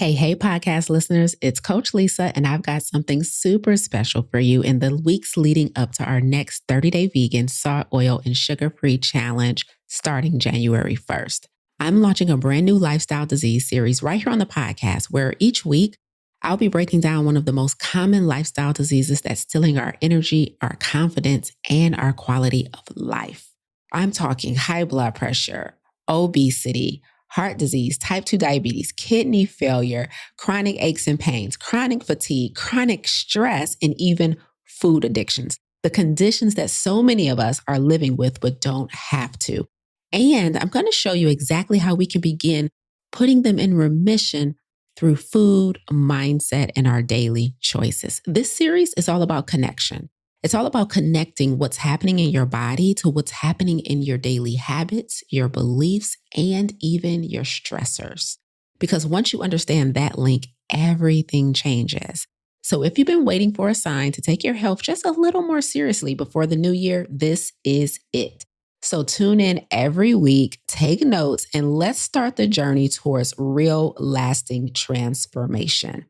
Hey, podcast listeners, it's Coach Lisa, and I've got something super special for you in the weeks leading up to our next 30-day vegan, salt, oil, and sugar-free challenge starting January 1st. I'm launching a brand new lifestyle disease series right here on the podcast, where each week I'll be breaking down one of the most common lifestyle diseases that's stealing our energy, our confidence, and our quality of life. I'm talking high blood pressure, obesity, heart disease, type 2 diabetes, kidney failure, chronic aches and pains, chronic fatigue, chronic stress, and even food addictions. The conditions that so many of us are living with but don't have to. And I'm going to show you exactly how we can begin putting them in remission through food, mindset, and our daily choices. This series is all about connection. It's all about connecting what's happening in your body to what's happening in your daily habits, your beliefs, and even your stressors. Because once you understand that link, everything changes. So if you've been waiting for a sign to take your health just a little more seriously before the new year, this is it. So tune in every week, take notes, and let's start the journey towards real lasting transformation.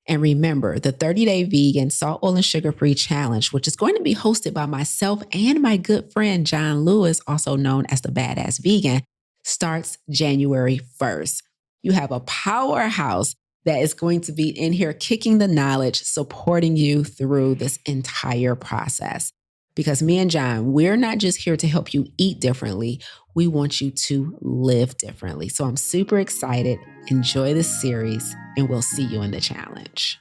And remember, the 30-day vegan, salt, oil, and sugar-free challenge, which is going to be hosted by myself and my good friend, John Lewis, also known as the Badass Vegan, starts January 1st. You have a powerhouse that is going to be in here kicking the knowledge, supporting you through this entire process. Because me and John, we're not just here to help you eat differently. We want you to live differently. So I'm super excited. Enjoy this series, and we'll see you in the challenge.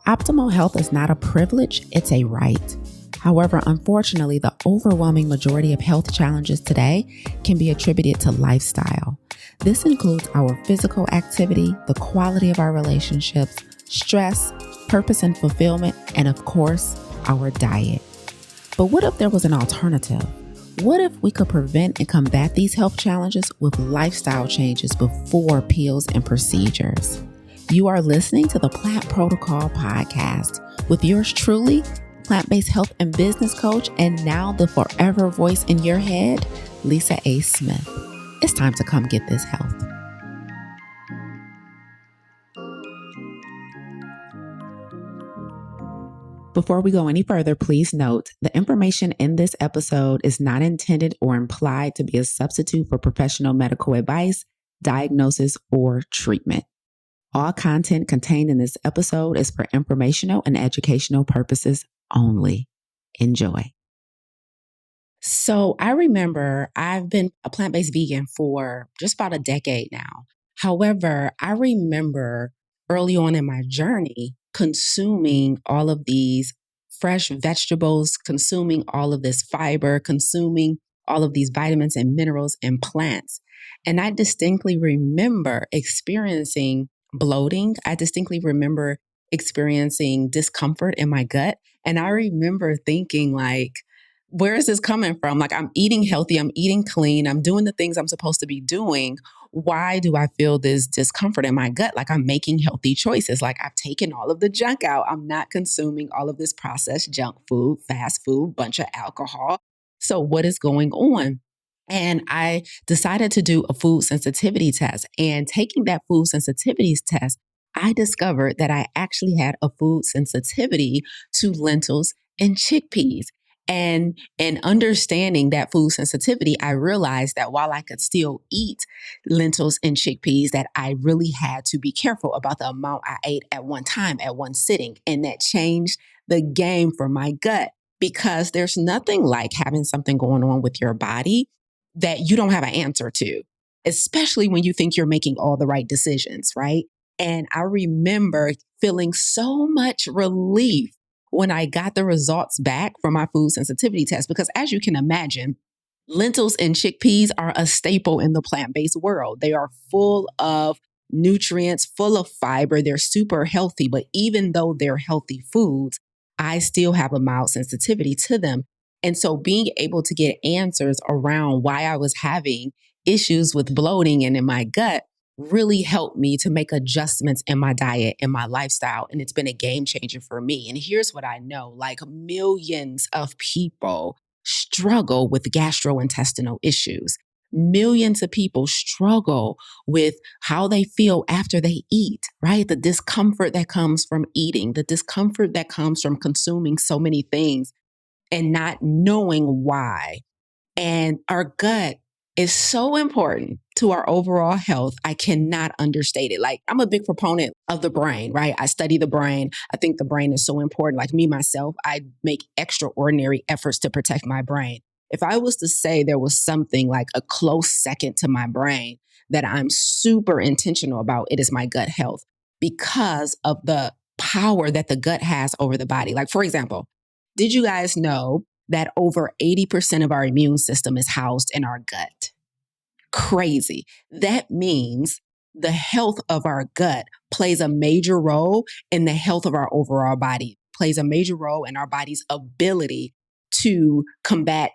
Optimal health is not a privilege, it's a right. However, unfortunately, the overwhelming majority of health challenges today can be attributed to lifestyle. This includes our physical activity, the quality of our relationships, stress, purpose and fulfillment, and of course, our diet. But what if there was an alternative? What if we could prevent and combat these health challenges with lifestyle changes before pills and procedures? You are listening to the Plant Protocol podcast with yours truly, plant-based health and business coach, and now the forever voice in your head, Lisa A. Smith. It's time to come get this health. Before we go any further, please note the information in this episode is not intended or implied to be a substitute for professional medical advice, diagnosis, or treatment. All content contained in this episode is for informational and educational purposes only. Enjoy. So I remember I've been a plant-based vegan for just about a decade now. However, I remember early on in my journey consuming all of these fresh vegetables, consuming all of this fiber, consuming all of these vitamins and minerals and plants. And I distinctly remember experiencing bloating. I distinctly remember experiencing discomfort in my gut. And I remember thinking like, where is this coming from? Like, I'm eating healthy, I'm eating clean, I'm doing the things I'm supposed to be doing. Why do I feel this discomfort in my gut? Like, I'm making healthy choices. Like, I've taken all of the junk out. I'm not consuming all of this processed junk food, fast food, bunch of alcohol. So what is going on? And I decided to do a food sensitivity test. And taking that food sensitivities test, I discovered that I actually had a food sensitivity to lentils and chickpeas. And in understanding that food sensitivity, I realized that while I could still eat lentils and chickpeas, that I really had to be careful about the amount I ate at one time, at one sitting. And that changed the game for my gut, because there's nothing like having something going on with your body that you don't have an answer to, especially when you think you're making all the right decisions, right? And I remember feeling so much relief when I got the results back from my food sensitivity test, because as you can imagine, lentils and chickpeas are a staple in the plant-based world. They are full of nutrients, full of fiber. They're super healthy, but even though they're healthy foods, I still have a mild sensitivity to them. And so being able to get answers around why I was having issues with bloating and in my gut really helped me to make adjustments in my diet and my lifestyle. And it's been a game changer for me. And here's what I know, like millions of people struggle with gastrointestinal issues. millions of people struggle with how they feel after they eat, right? The discomfort that comes from eating, the discomfort that comes from consuming so many things and not knowing why. And our gut is so important to our overall health. I cannot understate it. Like, I'm a big proponent of the brain, right? I study the brain. I think the brain is so important. Like me, myself, I make extraordinary efforts to protect my brain. If I was to say there was something like a close second to my brain that I'm super intentional about, it is my gut health because of the power that the gut has over the body. Like, for example, did you guys know that over 80% of our immune system is housed in our gut? Crazy. That means the health of our gut plays a major role in the health of our overall body, plays a major role in our body's ability to combat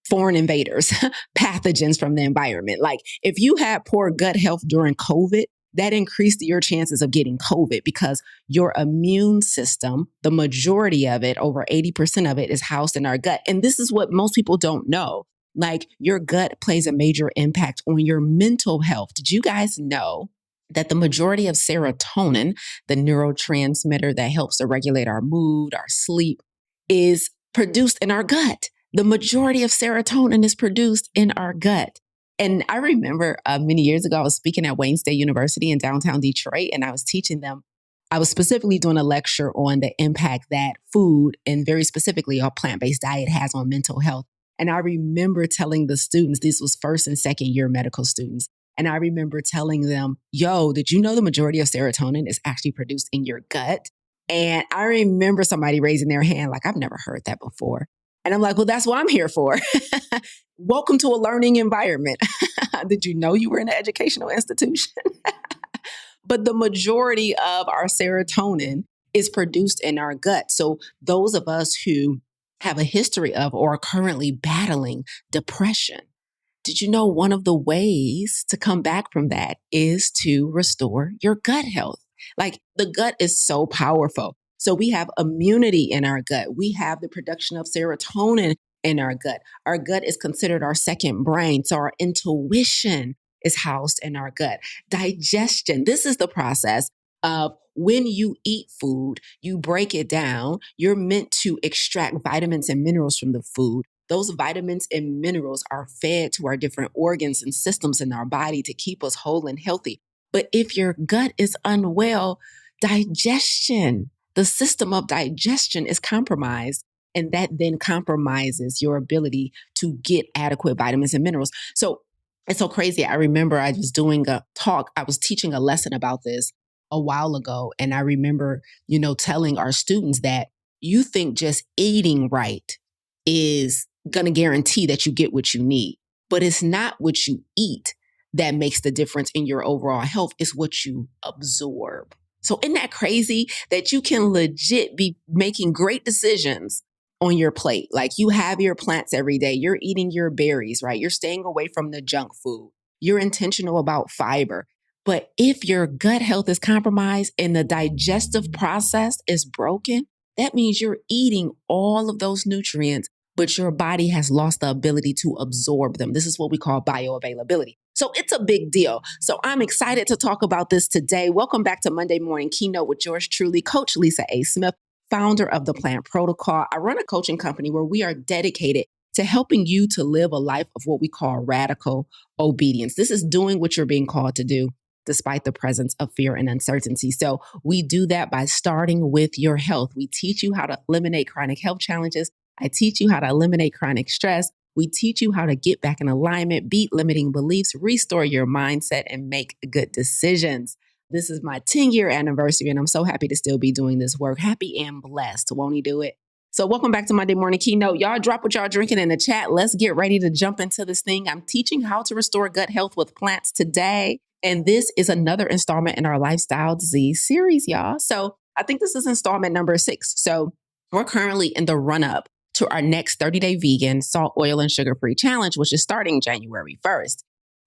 foreign invaders, pathogens from the environment. Like, if you had poor gut health during COVID, that increased your chances of getting COVID because your immune system, the majority of it, over 80% of it, is housed in our gut. And this is what most people don't know. Like, your gut plays a major impact on your mental health. Did you guys know that the majority of serotonin, the neurotransmitter that helps to regulate our mood, our sleep, is produced in our gut? The majority of serotonin is produced in our gut. And I remember many years ago, I was speaking at Wayne State University in downtown Detroit, and I was teaching them. I was specifically doing a lecture on the impact that food, and very specifically a plant-based diet, has on mental health. And I remember telling the students, this was first and second year medical students, and I remember telling them, yo, did you know the majority of serotonin is actually produced in your gut? And I remember somebody raising their hand like, I've never heard that before. And I'm like, well, that's what I'm here for. Welcome to a learning environment. Did you know you were in an educational institution? But the majority of our serotonin is produced in our gut. So those of us who have a history of or are currently battling depression, did you know one of the ways to come back from that is to restore your gut health? Like, the gut is so powerful. So we have immunity in our gut. We have the production of serotonin in our gut. Our gut is considered our second brain. So our intuition is housed in our gut. Digestion, this is the process of when you eat food, you break it down. You're meant to extract vitamins and minerals from the food. Those vitamins and minerals are fed to our different organs and systems in our body to keep us whole and healthy. But if your gut is unwell, digestion, the system of digestion is compromised, and that then compromises your ability to get adequate vitamins and minerals. So it's so crazy. I remember I was doing a talk, I was teaching a lesson about this a while ago. And I remember, telling our students that you think just eating right is going to guarantee that you get what you need, but it's not what you eat that makes the difference in your overall health. It's what you absorb. So isn't that crazy that you can legit be making great decisions on your plate? Like, you have your plants every day. You're eating your berries, right? You're staying away from the junk food. You're intentional about fiber. But if your gut health is compromised and the digestive process is broken, that means you're eating all of those nutrients, but your body has lost the ability to absorb them. This is what we call bioavailability. So it's a big deal. So I'm excited to talk about this today. Welcome back to Monday Morning Keynote with yours truly, Coach Lisa A. Smith, founder of The Plant Protocol. I run a coaching company where we are dedicated to helping you to live a life of what we call radical obedience. This is doing what you're being called to do despite the presence of fear and uncertainty. So we do that by starting with your health. We teach you how to eliminate chronic health challenges. I teach you how to eliminate chronic stress. We teach you how to get back in alignment, beat limiting beliefs, restore your mindset, and make good decisions. This is my 10-year anniversary, and I'm so happy to still be doing this work. Happy and blessed. Won't he do it? So welcome back to Monday Morning Keynote. Y'all drop what y'all drinking in the chat. Let's get ready to jump into this thing. I'm teaching how to restore gut health with plants today. And this is another installment in our Lifestyle Disease series, y'all. So I think this is installment number 6. So we're currently in the run-up to our next 30-day vegan, salt, oil, and sugar-free challenge, which is starting January 1st.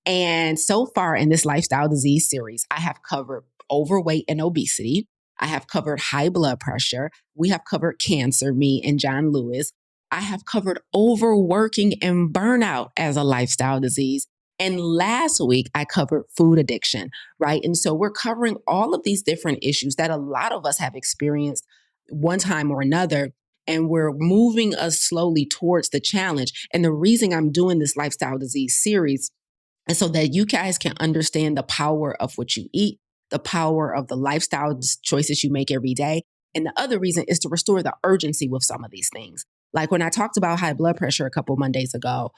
And so far in this Lifestyle Disease series, I have covered overweight and obesity. I have covered high blood pressure. We have covered cancer, me and John Lewis. I have covered overworking and burnout as a lifestyle disease. And last week, I covered food addiction, right? And so we're covering all of these different issues that a lot of us have experienced one time or another. And we're moving us slowly towards the challenge. And the reason I'm doing this lifestyle disease series is so that you guys can understand the power of what you eat, the power of the lifestyle choices you make every day. And the other reason is to restore the urgency with some of these things. Like when I talked about high blood pressure a couple Mondays ago,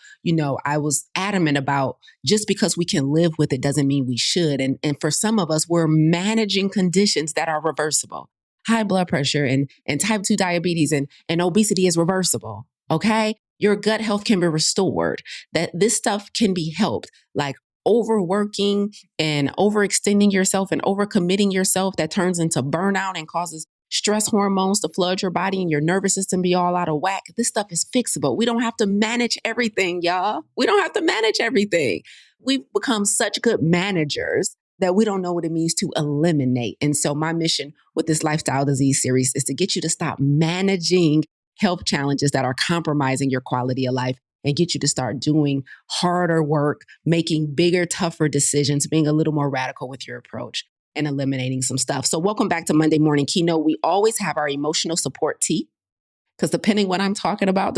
I was adamant about just because we can live with it doesn't mean we should. And for some of us, we're managing conditions that are reversible. High blood pressure and type 2 diabetes and obesity is reversible. Okay. Your gut health can be restored. That this stuff can be helped. Like overworking and overextending yourself and overcommitting yourself that turns into burnout and causes stress hormones to flood your body and your nervous system be all out of whack. This stuff is fixable. We don't have to manage everything, y'all. We don't have to manage everything. We've become such good managers that we don't know what it means to eliminate. And so my mission with this lifestyle disease series is to get you to stop managing health challenges that are compromising your quality of life and get you to start doing harder work, making bigger, tougher decisions, being a little more radical with your approach and eliminating some stuff. So welcome back to Monday Morning Keynote. We always have our emotional support tea. Because depending on what I'm talking about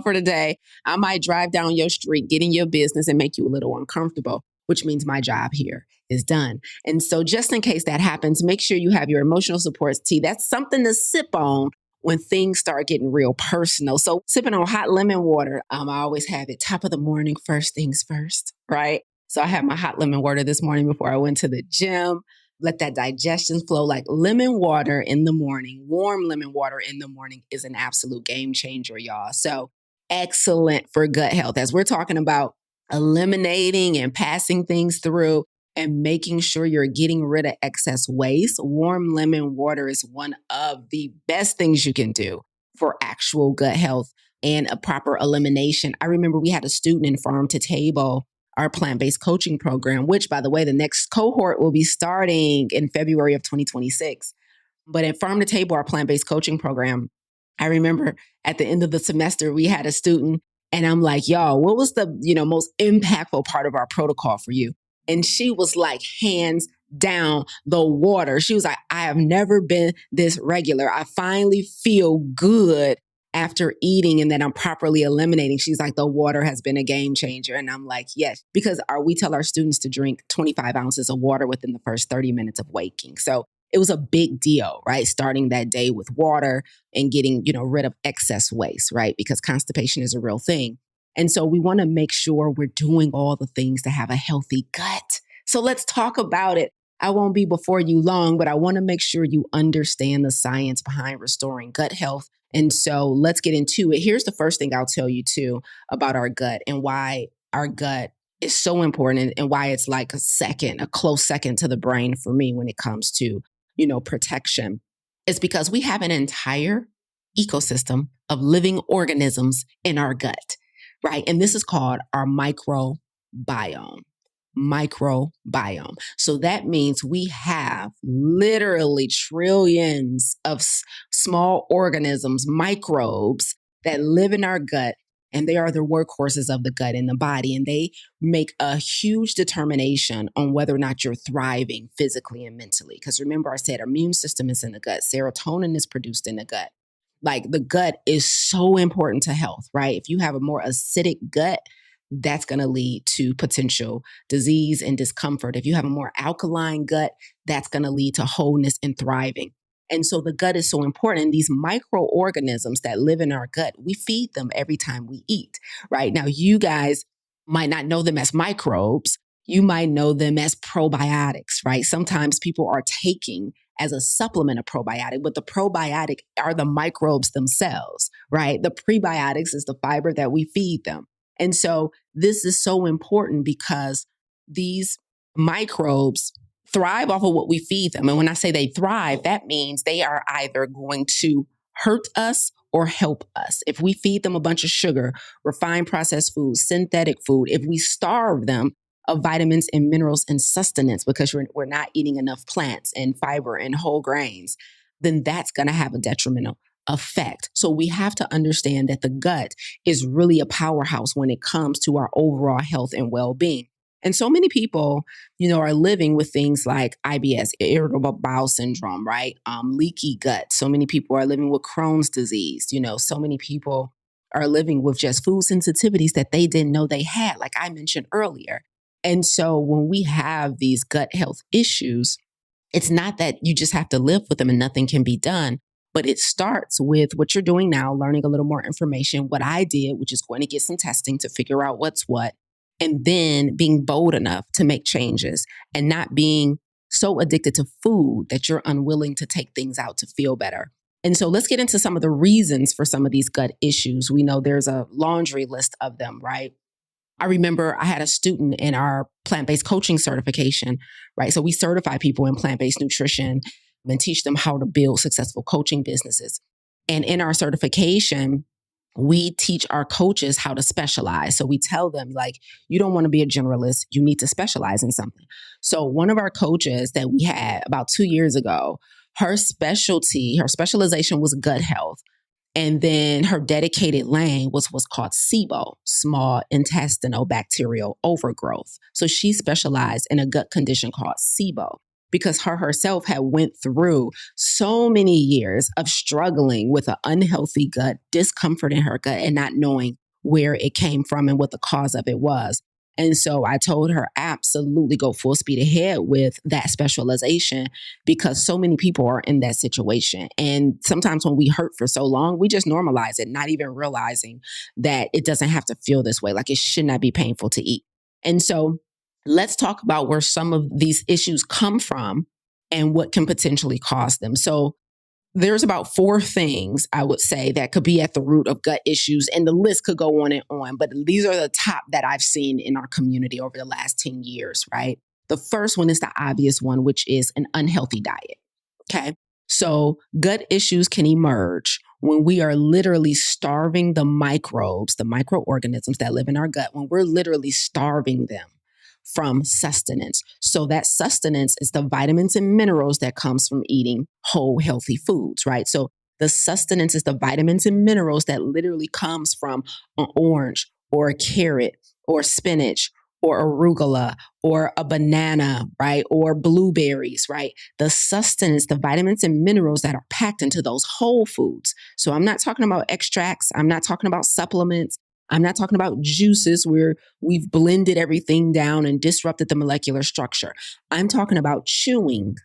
for today, I might drive down your street, get in your business and make you a little uncomfortable, which means my job here is done. And so just in case that happens, make sure you have your emotional support tea. That's something to sip on when things start getting real personal. So sipping on hot lemon water, I always have it top of the morning, first things first, right? So I had my hot lemon water this morning before I went to the gym. Let that digestion flow. Like lemon water in the morning, warm lemon water in the morning is an absolute game changer, y'all. So excellent for gut health. As we're talking about eliminating and passing things through and making sure you're getting rid of excess waste, warm lemon water is one of the best things you can do for actual gut health and a proper elimination. I remember we had a student in Farm to Table, our plant-based coaching program, which, by the way, the next cohort will be starting in February of 2026. But at Farm to Table, our plant-based coaching program, I remember at the end of the semester, we had a student and I'm like, y'all, what was the most impactful part of our protocol for you? And she was like, hands down, the water. She was like, I have never been this regular. I finally feel good after eating and that I'm properly eliminating. She's like, the water has been a game changer. And I'm like, yes, because we tell our students to drink 25 ounces of water within the first 30 minutes of waking. So it was a big deal, right? Starting that day with water and getting, rid of excess waste, right? Because constipation is a real thing. And so we want to make sure we're doing all the things to have a healthy gut. So let's talk about it. I won't be before you long, but I want to make sure you understand the science behind restoring gut health. And so let's get into it. Here's the first thing I'll tell you too about our gut and why our gut is so important and why it's like a close second to the brain for me when it comes to, protection. It's because we have an entire ecosystem of living organisms in our gut, right? And this is called our microbiome. So that means we have literally trillions of small organisms, microbes that live in our gut, and they are the workhorses of the gut in the body. And they make a huge determination on whether or not you're thriving physically and mentally. Because remember, I said our immune system is in the gut. Serotonin is produced in the gut. Like the gut is so important to health, right? If you have a more acidic gut, that's going to lead to potential disease and discomfort. If you have a more alkaline gut, that's going to lead to wholeness and thriving. And so the gut is so important. These microorganisms that live in our gut, we feed them every time we eat, right? Now, you guys might not know them as microbes. You might know them as probiotics, right? Sometimes people are taking as a supplement a probiotic, but the probiotic are the microbes themselves, right? The prebiotics is the fiber that we feed them. And so this is so important because these microbes thrive off of what we feed them. And when I say they thrive, that means they are either going to hurt us or help us. If we feed them a bunch of sugar, refined processed foods, synthetic food, if we starve them of vitamins and minerals and sustenance because we're not eating enough plants and fiber and whole grains, then that's going to have a detrimental effect. So we have to understand that the gut is really a powerhouse when it comes to our overall health and well-being. And so many people, are living with things like IBS, irritable bowel syndrome, right? Leaky gut. So many people are living with Crohn's disease. So many people are living with just food sensitivities that they didn't know they had, like I mentioned earlier. And so when we have these gut health issues, it's not that you just have to live with them and nothing can be done, but it starts with what you're doing now, learning a little more information. What I did, which is going to get some testing to figure out what's what, and then being bold enough to make changes and not being so addicted to food that you're unwilling to take things out to feel better. And so let's get into some of the reasons for some of these gut issues. We know there's a laundry list of them, right? I remember I had a student in our plant-based coaching certification, right? So we certify people in plant-based nutrition and teach them how to build successful coaching businesses. And in our certification, we teach our coaches how to specialize. So we tell them, like, you don't want to be a generalist, you need to specialize in something. So one of our coaches that we had about 2 years ago, her specialization was gut health. And then her dedicated lane was what's called SIBO, small intestinal bacterial overgrowth. So she specialized in a gut condition called SIBO because her herself had went through so many years of struggling with an unhealthy gut, discomfort in her gut, and not knowing where it came from and what the cause of it was. And so I told her, absolutely go full speed ahead with that specialization because so many people are in that situation. And sometimes when we hurt for so long, we just normalize it, not even realizing that it doesn't have to feel this way. Like it should not be painful to eat. And so let's talk about where some of these issues come from and what can potentially cause them. So there's about 4 things I would say that could be at the root of gut issues, and the list could go on and on, but these are the top that I've seen in our community over the last 10 years, right? The first one is the obvious one, which is an unhealthy diet, okay? So gut issues can emerge when we are literally starving the microbes, the microorganisms that live in our gut, when we're literally starving them from sustenance. So that sustenance is the vitamins and minerals that comes from eating whole, healthy foods, right? So the sustenance is the vitamins and minerals that literally comes from an orange or a carrot or spinach or arugula or a banana, right? Or blueberries, right? The sustenance, the vitamins and minerals that are packed into those whole foods. So I'm not talking about extracts. I'm not talking about supplements. I'm not talking about juices where we've blended everything down and disrupted the molecular structure. I'm talking about chewing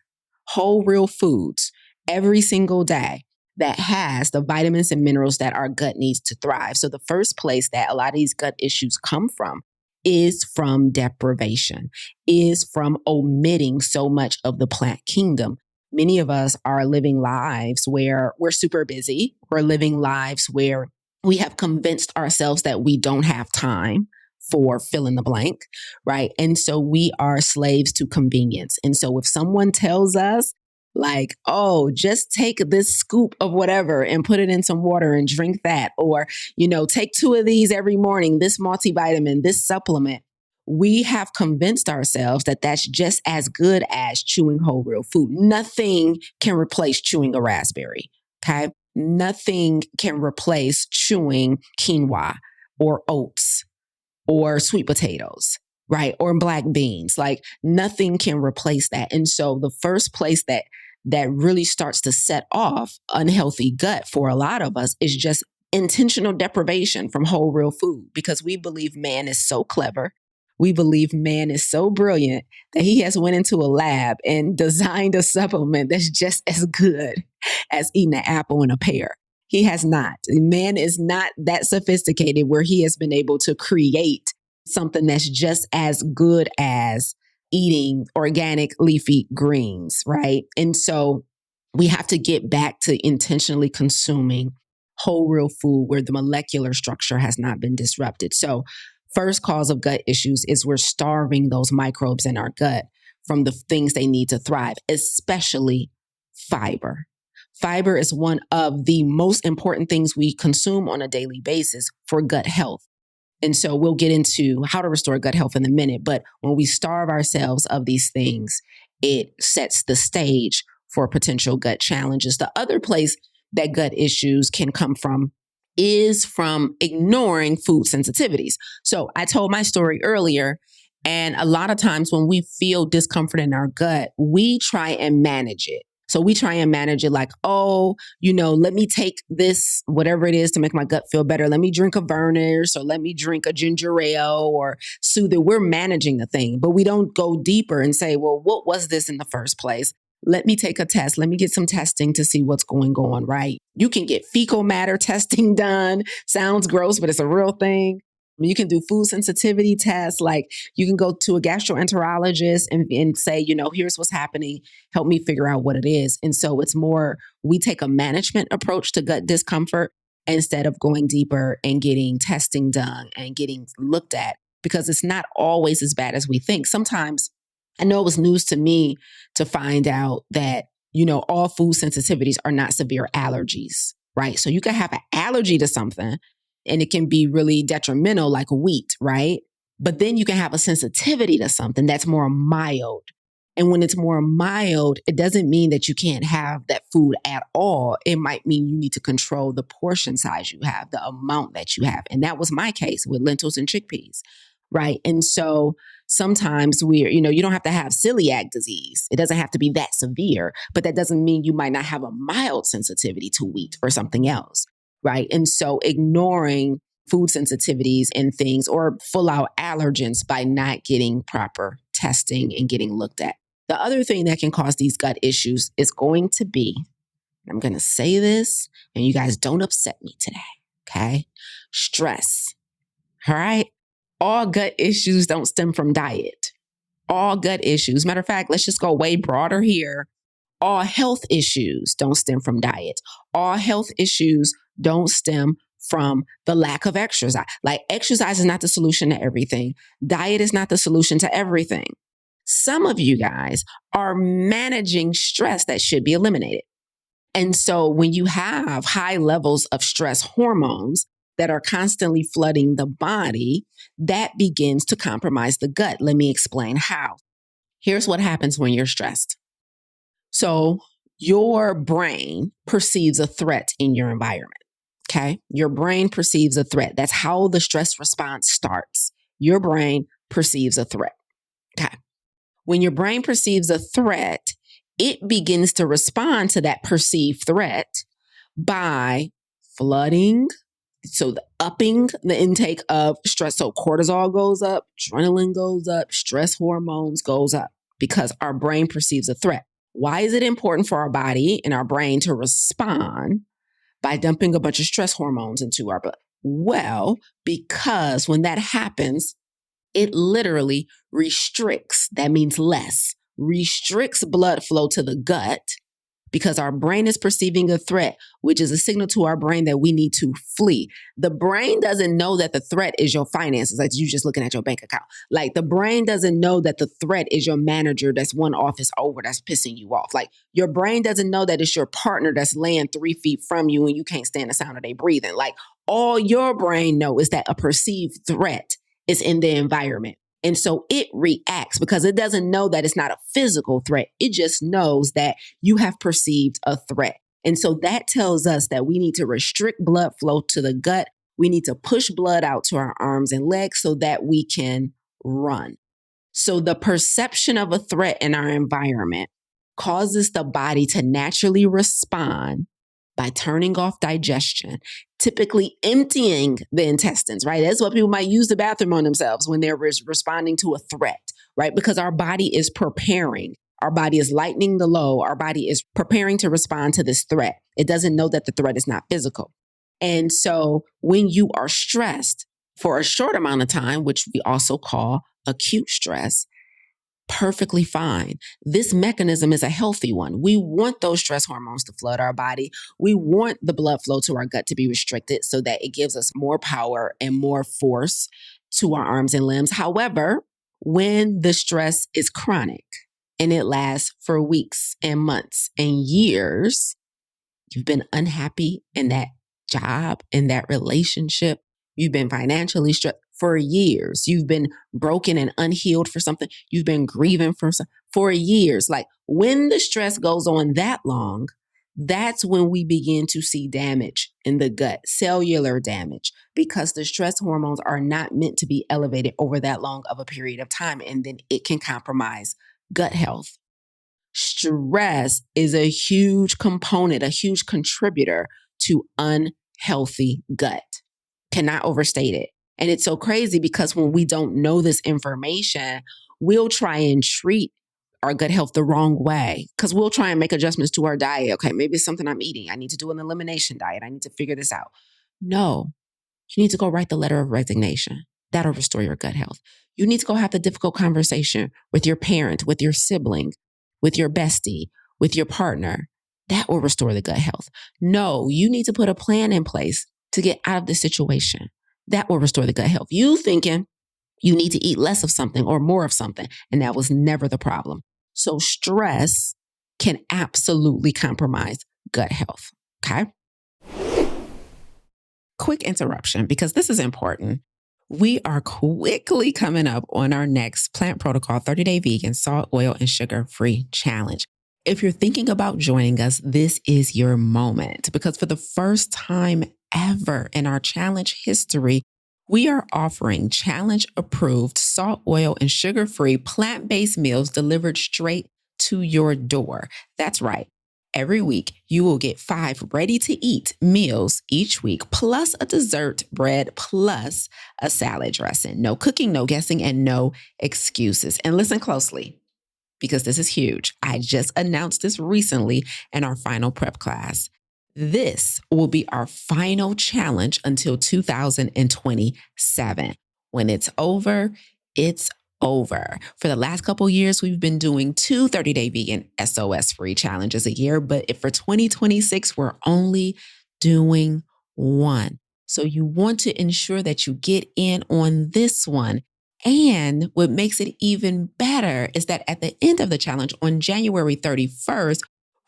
whole real foods every single day that has the vitamins and minerals that our gut needs to thrive. So the first place that a lot of these gut issues come from is from deprivation, is from omitting so much of the plant kingdom. Many of us are living lives where we're super busy. We're living lives where we have convinced ourselves that we don't have time for fill in the blank, right? And so we are slaves to convenience. And so if someone tells us like, oh, just take this scoop of whatever and put it in some water and drink that, or, take 2 of these every morning, this multivitamin, this supplement, we have convinced ourselves that that's just as good as chewing whole real food. Nothing can replace chewing a raspberry, okay? Nothing can replace chewing quinoa or oats or sweet potatoes, right? Or black beans. Like nothing can replace that. And so the first place that really starts to set off unhealthy gut for a lot of us is just intentional deprivation from whole real food, because we believe man is so clever. We believe man is so brilliant that he has went into a lab and designed a supplement that's just as good as eating an apple and a pear. He has not. Man is not that sophisticated where he has been able to create something that's just as good as eating organic leafy greens, right? And so we have to get back to intentionally consuming whole real food where the molecular structure has not been disrupted. So first cause of gut issues is we're starving those microbes in our gut from the things they need to thrive, especially fiber. Fiber is one of the most important things we consume on a daily basis for gut health. And so we'll get into how to restore gut health in a minute. But when we starve ourselves of these things, it sets the stage for potential gut challenges. The other place that gut issues can come from is from ignoring food sensitivities. So I told my story earlier, and a lot of times when we feel discomfort in our gut, we try and manage it. So we try and manage it like, oh, let me take this, whatever it is to make my gut feel better. Let me drink a Verner's or let me drink a ginger ale or soothe it. We're managing the thing, but we don't go deeper and say, well, what was this in the first place? Let me take a test. Let me get some testing to see what's going on, right? You can get fecal matter testing done. Sounds gross, but it's a real thing. You can do food sensitivity tests. Like you can go to a gastroenterologist and say, here's what's happening. Help me figure out what it is. And so it's more, we take a management approach to gut discomfort instead of going deeper and getting testing done and getting looked at, because it's not always as bad as we think. Sometimes, I know it was news to me to find out that, all food sensitivities are not severe allergies, right? So you can have an allergy to something and it can be really detrimental, like wheat, right? But then you can have a sensitivity to something that's more mild. And when it's more mild, it doesn't mean that you can't have that food at all. It might mean you need to control the portion size you have, the amount that you have. And that was my case with lentils and chickpeas, right? And so sometimes you don't have to have celiac disease. It doesn't have to be that severe, but that doesn't mean you might not have a mild sensitivity to wheat or something else. Right. And so ignoring food sensitivities and things or full out allergens by not getting proper testing and getting looked at. The other thing that can cause these gut issues is going to be, I'm going to say this and you guys don't upset me today. Okay. Stress. All right. All gut issues don't stem from diet. All gut issues. Matter of fact, let's just go way broader here. All health issues don't stem from diet. All health issues don't stem from the lack of exercise. Like exercise is not the solution to everything. Diet is not the solution to everything. Some of you guys are managing stress that should be eliminated. And so when you have high levels of stress hormones that are constantly flooding the body, that begins to compromise the gut. Let me explain how. Here's what happens when you're stressed. So your brain perceives a threat in your environment. Okay. Your brain perceives a threat. That's how the stress response starts. Your brain perceives a threat. Okay. When your brain perceives a threat, it begins to respond to that perceived threat by flooding. So upping the intake of stress. So cortisol goes up, adrenaline goes up, stress hormones goes up because our brain perceives a threat. Why is it important for our body and our brain to respond by dumping a bunch of stress hormones into our blood? Well, because when that happens, it literally restricts, that means less, restricts blood flow to the gut because our brain is perceiving a threat, which is a signal to our brain that we need to flee. The brain doesn't know that the threat is your finances, like you just looking at your bank account. Like the brain doesn't know that the threat is your manager that's one office over that's pissing you off. Like your brain doesn't know that it's your partner that's laying 3 feet from you and you can't stand the sound of their breathing. Like all your brain knows is that a perceived threat is in the environment. And so it reacts because it doesn't know that it's not a physical threat. It just knows that you have perceived a threat. And so that tells us that we need to restrict blood flow to the gut. We need to push blood out to our arms and legs so that we can run. So the perception of a threat in our environment causes the body to naturally respond by turning off digestion, typically emptying the intestines, right? That's what people might use the bathroom on themselves when they're responding to a threat, right? Because our body is preparing. Our body is lightening the load. Our body is preparing to respond to this threat. It doesn't know that the threat is not physical. And so when you are stressed for a short amount of time, which we also call acute stress, perfectly fine. This mechanism is a healthy one. We want those stress hormones to flood our body. We want the blood flow to our gut to be restricted so that it gives us more power and more force to our arms and limbs. However, when the stress is chronic and it lasts for weeks and months and years, you've been unhappy in that job, in that relationship, you've been financially stressed for years. You've been broken and unhealed for something. You've been grieving for years. Like when the stress goes on that long, That's when we begin to see damage in the gut, cellular damage, because the stress hormones are not meant to be elevated over that long of a period of time, and then it can compromise gut health. Stress is a huge component, a huge contributor to unhealthy gut. Cannot overstate it. And it's so crazy because when we don't know this information, we'll try and treat our gut health the wrong way because we'll try and make adjustments to our diet. Okay, maybe it's something I'm eating. I need to do an elimination diet. I need to figure this out. No, you need to go write the letter of resignation. That'll restore your gut health. You need to go have the difficult conversation with your parent, with your sibling, with your bestie, with your partner. That will restore the gut health. No, you need to put a plan in place to get out of the situation. That will restore the gut health. You thinking you need to eat less of something or more of something, and that was never the problem. So stress can absolutely compromise gut health. Okay. Quick interruption because this is important. We are quickly coming up on our next Plant Protocol 30-day vegan, salt, oil, and sugar-free challenge. If you're thinking about joining us, this is your moment because for the first time ever in our challenge history, we are offering challenge-approved salt, oil, and sugar-free plant-based meals delivered straight to your door. That's right. Every week, you will get 5 ready-to-eat meals each week, plus a dessert, bread, plus a salad dressing. No cooking, no guessing, and no excuses. And listen closely, because this is huge. I just announced this recently in our final prep class. This will be our final challenge until 2027. When it's over, it's over. For the last couple of years, we've been doing 2 30-day vegan SOS free challenges a year, but if for 2026, we're only doing 1. So you want to ensure that you get in on this one. And what makes it even better is that at the end of the challenge on January 31st,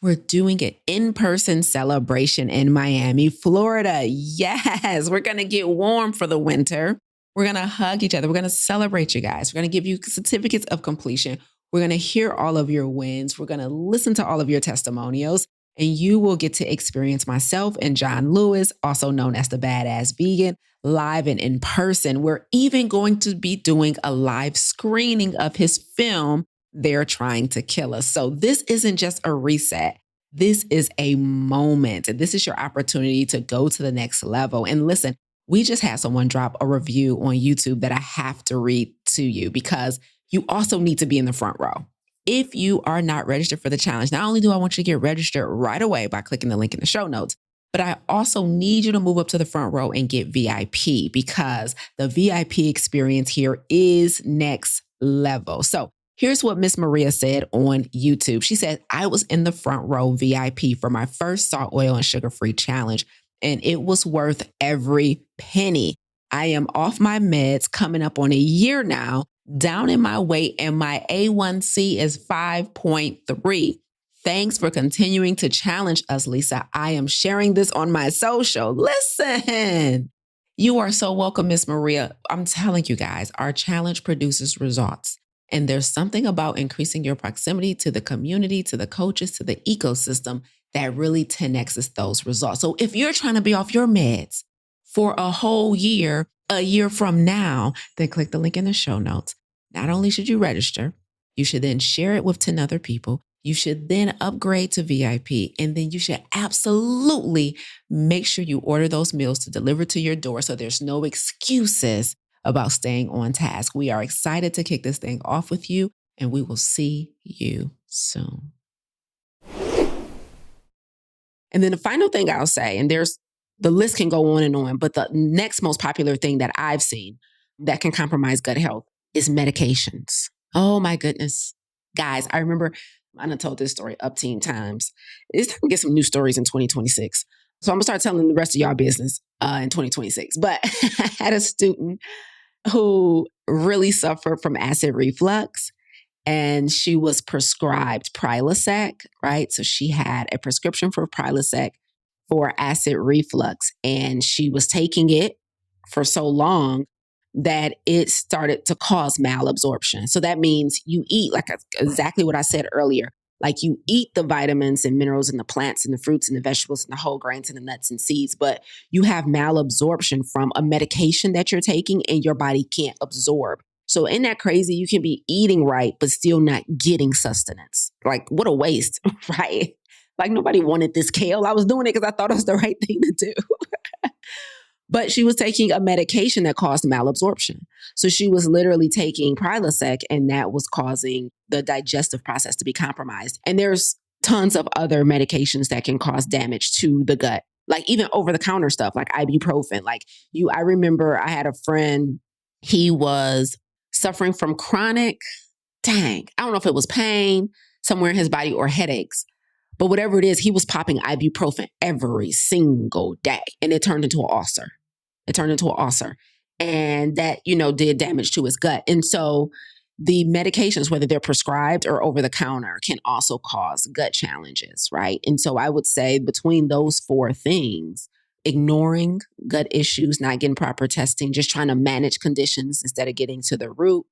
we're doing an in-person celebration in Miami, Florida. Yes, we're going to get warm for the winter. We're going to hug each other. We're going to celebrate you guys. We're going to give you certificates of completion. We're going to hear all of your wins. We're going to listen to all of your testimonials. And you will get to experience myself and John Lewis, also known as the Badass Vegan, live and in person. We're even going to be doing a live screening of his film, They're Trying to Kill Us. So this isn't just a reset. This is a moment. This is your opportunity to go to the next level. And listen, we just had someone drop a review on YouTube that I have to read to you because you also need to be in the front row. If you are not registered for the challenge, not only do I want you to get registered right away by clicking the link in the show notes, but I also need you to move up to the front row and get VIP because the VIP experience here is next level. So here's what Miss Maria said on YouTube. She said, I was in the front row VIP for my first salt, oil, and sugar-free challenge, and it was worth every penny. I am off my meds coming up on a year now, down in my weight, and my A1C is 5.3. Thanks for continuing to challenge us, Lisa. I am sharing this on my social. Listen, you are so welcome, Miss Maria. I'm telling you guys, our challenge produces results. And there's something about increasing your proximity to the community, to the coaches, to the ecosystem that really 10x's those results. So if you're trying to be off your meds for a whole year, a year from now, then click the link in the show notes. Not only should you register, you should then share it with 10 other people. You should then upgrade to VIP. And then you should absolutely make sure you order those meals to deliver to your door so there's no excuses about staying on task. We are excited to kick this thing off with you, and we will see you soon. And then the final thing I'll say, and the list can go on and on, but the next most popular thing that I've seen that can compromise gut health is medications. Oh my goodness. Guys, I remember I done told this story upteen times. It's time to get some new stories in 2026. So I'm gonna start telling the rest of y'all business in 2026. But I had a student who really suffered from acid reflux, and she was prescribed Prilosec, right? So she had a prescription for Prilosec for acid reflux, and she was taking it for so long that it started to cause malabsorption. So that means you eat, like exactly what I said earlier, Like you eat the vitamins and minerals and the plants and the fruits and the vegetables and the whole grains and the nuts and seeds, but you have malabsorption from a medication that you're taking and your body can't absorb. So isn't that crazy? You can be eating right, but still not getting sustenance. Like what a waste, right? Like nobody wanted this kale. I was doing it because I thought it was the right thing to do. But she was taking a medication that caused malabsorption. So she was literally taking Prilosec, and that was causing the digestive process to be compromised. And there's tons of other medications that can cause damage to the gut, like even over the counter stuff, like ibuprofen. I remember I had a friend, he was suffering from chronic, I don't know if it was pain somewhere in his body or headaches. But whatever it is, he was popping ibuprofen every single day. And it turned into an ulcer. And that, did damage to his gut. And so the medications, whether they're prescribed or over the counter, can also cause gut challenges, right? And so I would say between those four things, ignoring gut issues, not getting proper testing, just trying to manage conditions instead of getting to the root,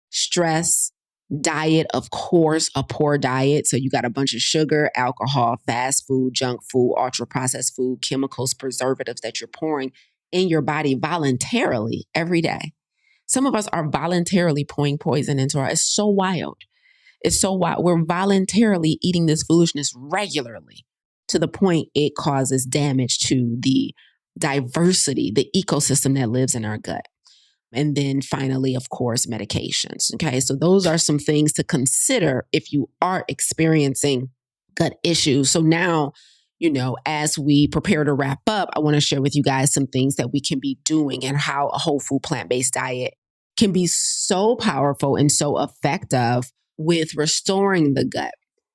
stress, diet, of course, a poor diet. So you got a bunch of sugar, alcohol, fast food, junk food, ultra processed food, chemicals, preservatives that you're pouring in your body voluntarily every day. Some of us are voluntarily pouring poison into it's so wild. It's so wild. We're voluntarily eating this foolishness regularly to the point it causes damage to the diversity, the ecosystem that lives in our gut. And then finally, of course, medications. Okay, so those are some things to consider if you are experiencing gut issues. So now, as we prepare to wrap up, I want to share with you guys some things that we can be doing and how a whole food plant-based diet can be so powerful and so effective with restoring the gut.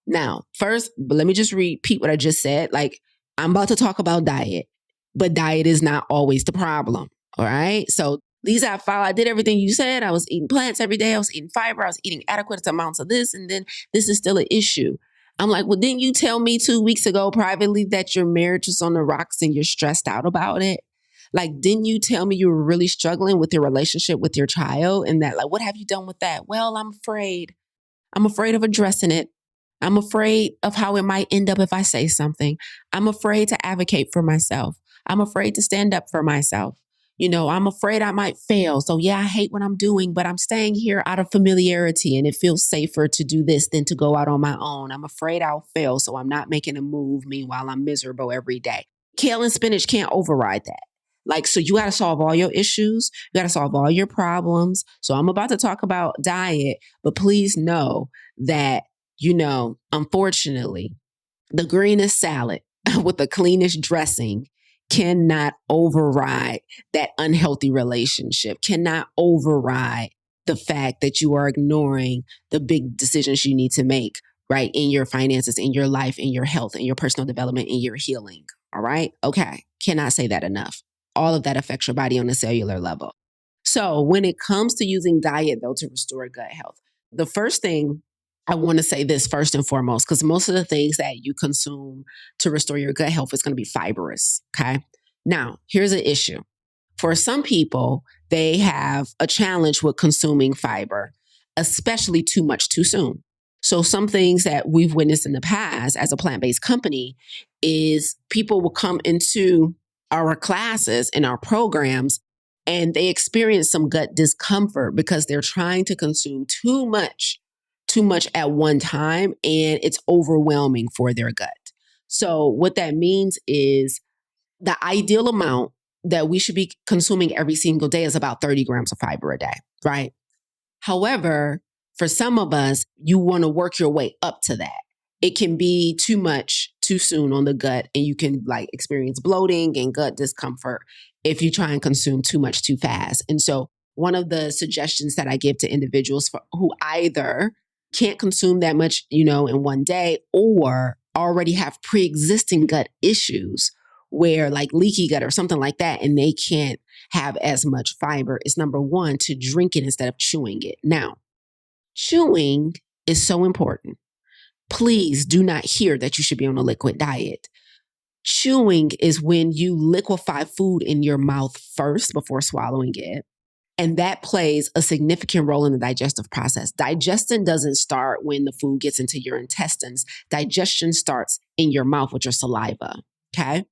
Now, first, let me just repeat what I just said. Like, I'm about to talk about diet, but diet is not always the problem. All right. So these I did everything you said. I was eating plants every day. I was eating fiber. I was eating adequate amounts of this. And then this is still an issue. I'm like, well, didn't you tell me 2 weeks ago privately that your marriage was on the rocks and you're stressed out about it? Like, didn't you tell me you were really struggling with your relationship with your child? And that, like, what have you done with that? Well, I'm afraid. I'm afraid of addressing it. I'm afraid of how it might end up if I say something. I'm afraid to advocate for myself. I'm afraid to stand up for myself. I'm afraid I might fail. So yeah, I hate what I'm doing, but I'm staying here out of familiarity and it feels safer to do this than to go out on my own. I'm afraid I'll fail, so I'm not making a move. Meanwhile, I'm miserable every day. Kale and spinach can't override that. So you got to solve all your issues. You got to solve all your problems. So I'm about to talk about diet, but please know that, unfortunately, the greenest salad with the cleanest dressing cannot override that unhealthy relationship, cannot override the fact that you are ignoring the big decisions you need to make, right? In your finances, in your life, in your health, in your personal development, in your healing. All right. Okay. Cannot say that enough. All of that affects your body on a cellular level. So when it comes to using diet, though, to restore gut health, the first thing I want to say this first and foremost, because most of the things that you consume to restore your gut health is going to be fibrous. Okay. Now, here's an issue. For some people, they have a challenge with consuming fiber, especially too much too soon. So some things that we've witnessed in the past as a plant-based company is people will come into our classes and our programs and they experience some gut discomfort because they're trying to consume too much at one time, and it's overwhelming for their gut. So what that means is the ideal amount that we should be consuming every single day is about 30 grams of fiber a day, right? However, for some of us, you want to work your way up to that. It can be too much too soon on the gut, and you can experience bloating and gut discomfort if you try and consume too much too fast. And so one of the suggestions that I give to individuals who either can't consume that much, in one day, or already have pre-existing gut issues where leaky gut or something like that, and they can't have as much fiber, is number one, to drink it instead of chewing it. Now, chewing is so important. Please do not hear that you should be on a liquid diet. Chewing is when you liquefy food in your mouth first before swallowing it. And that plays a significant role in the digestive process. Digestion doesn't start when the food gets into your intestines. Digestion starts in your mouth with your saliva. Okay.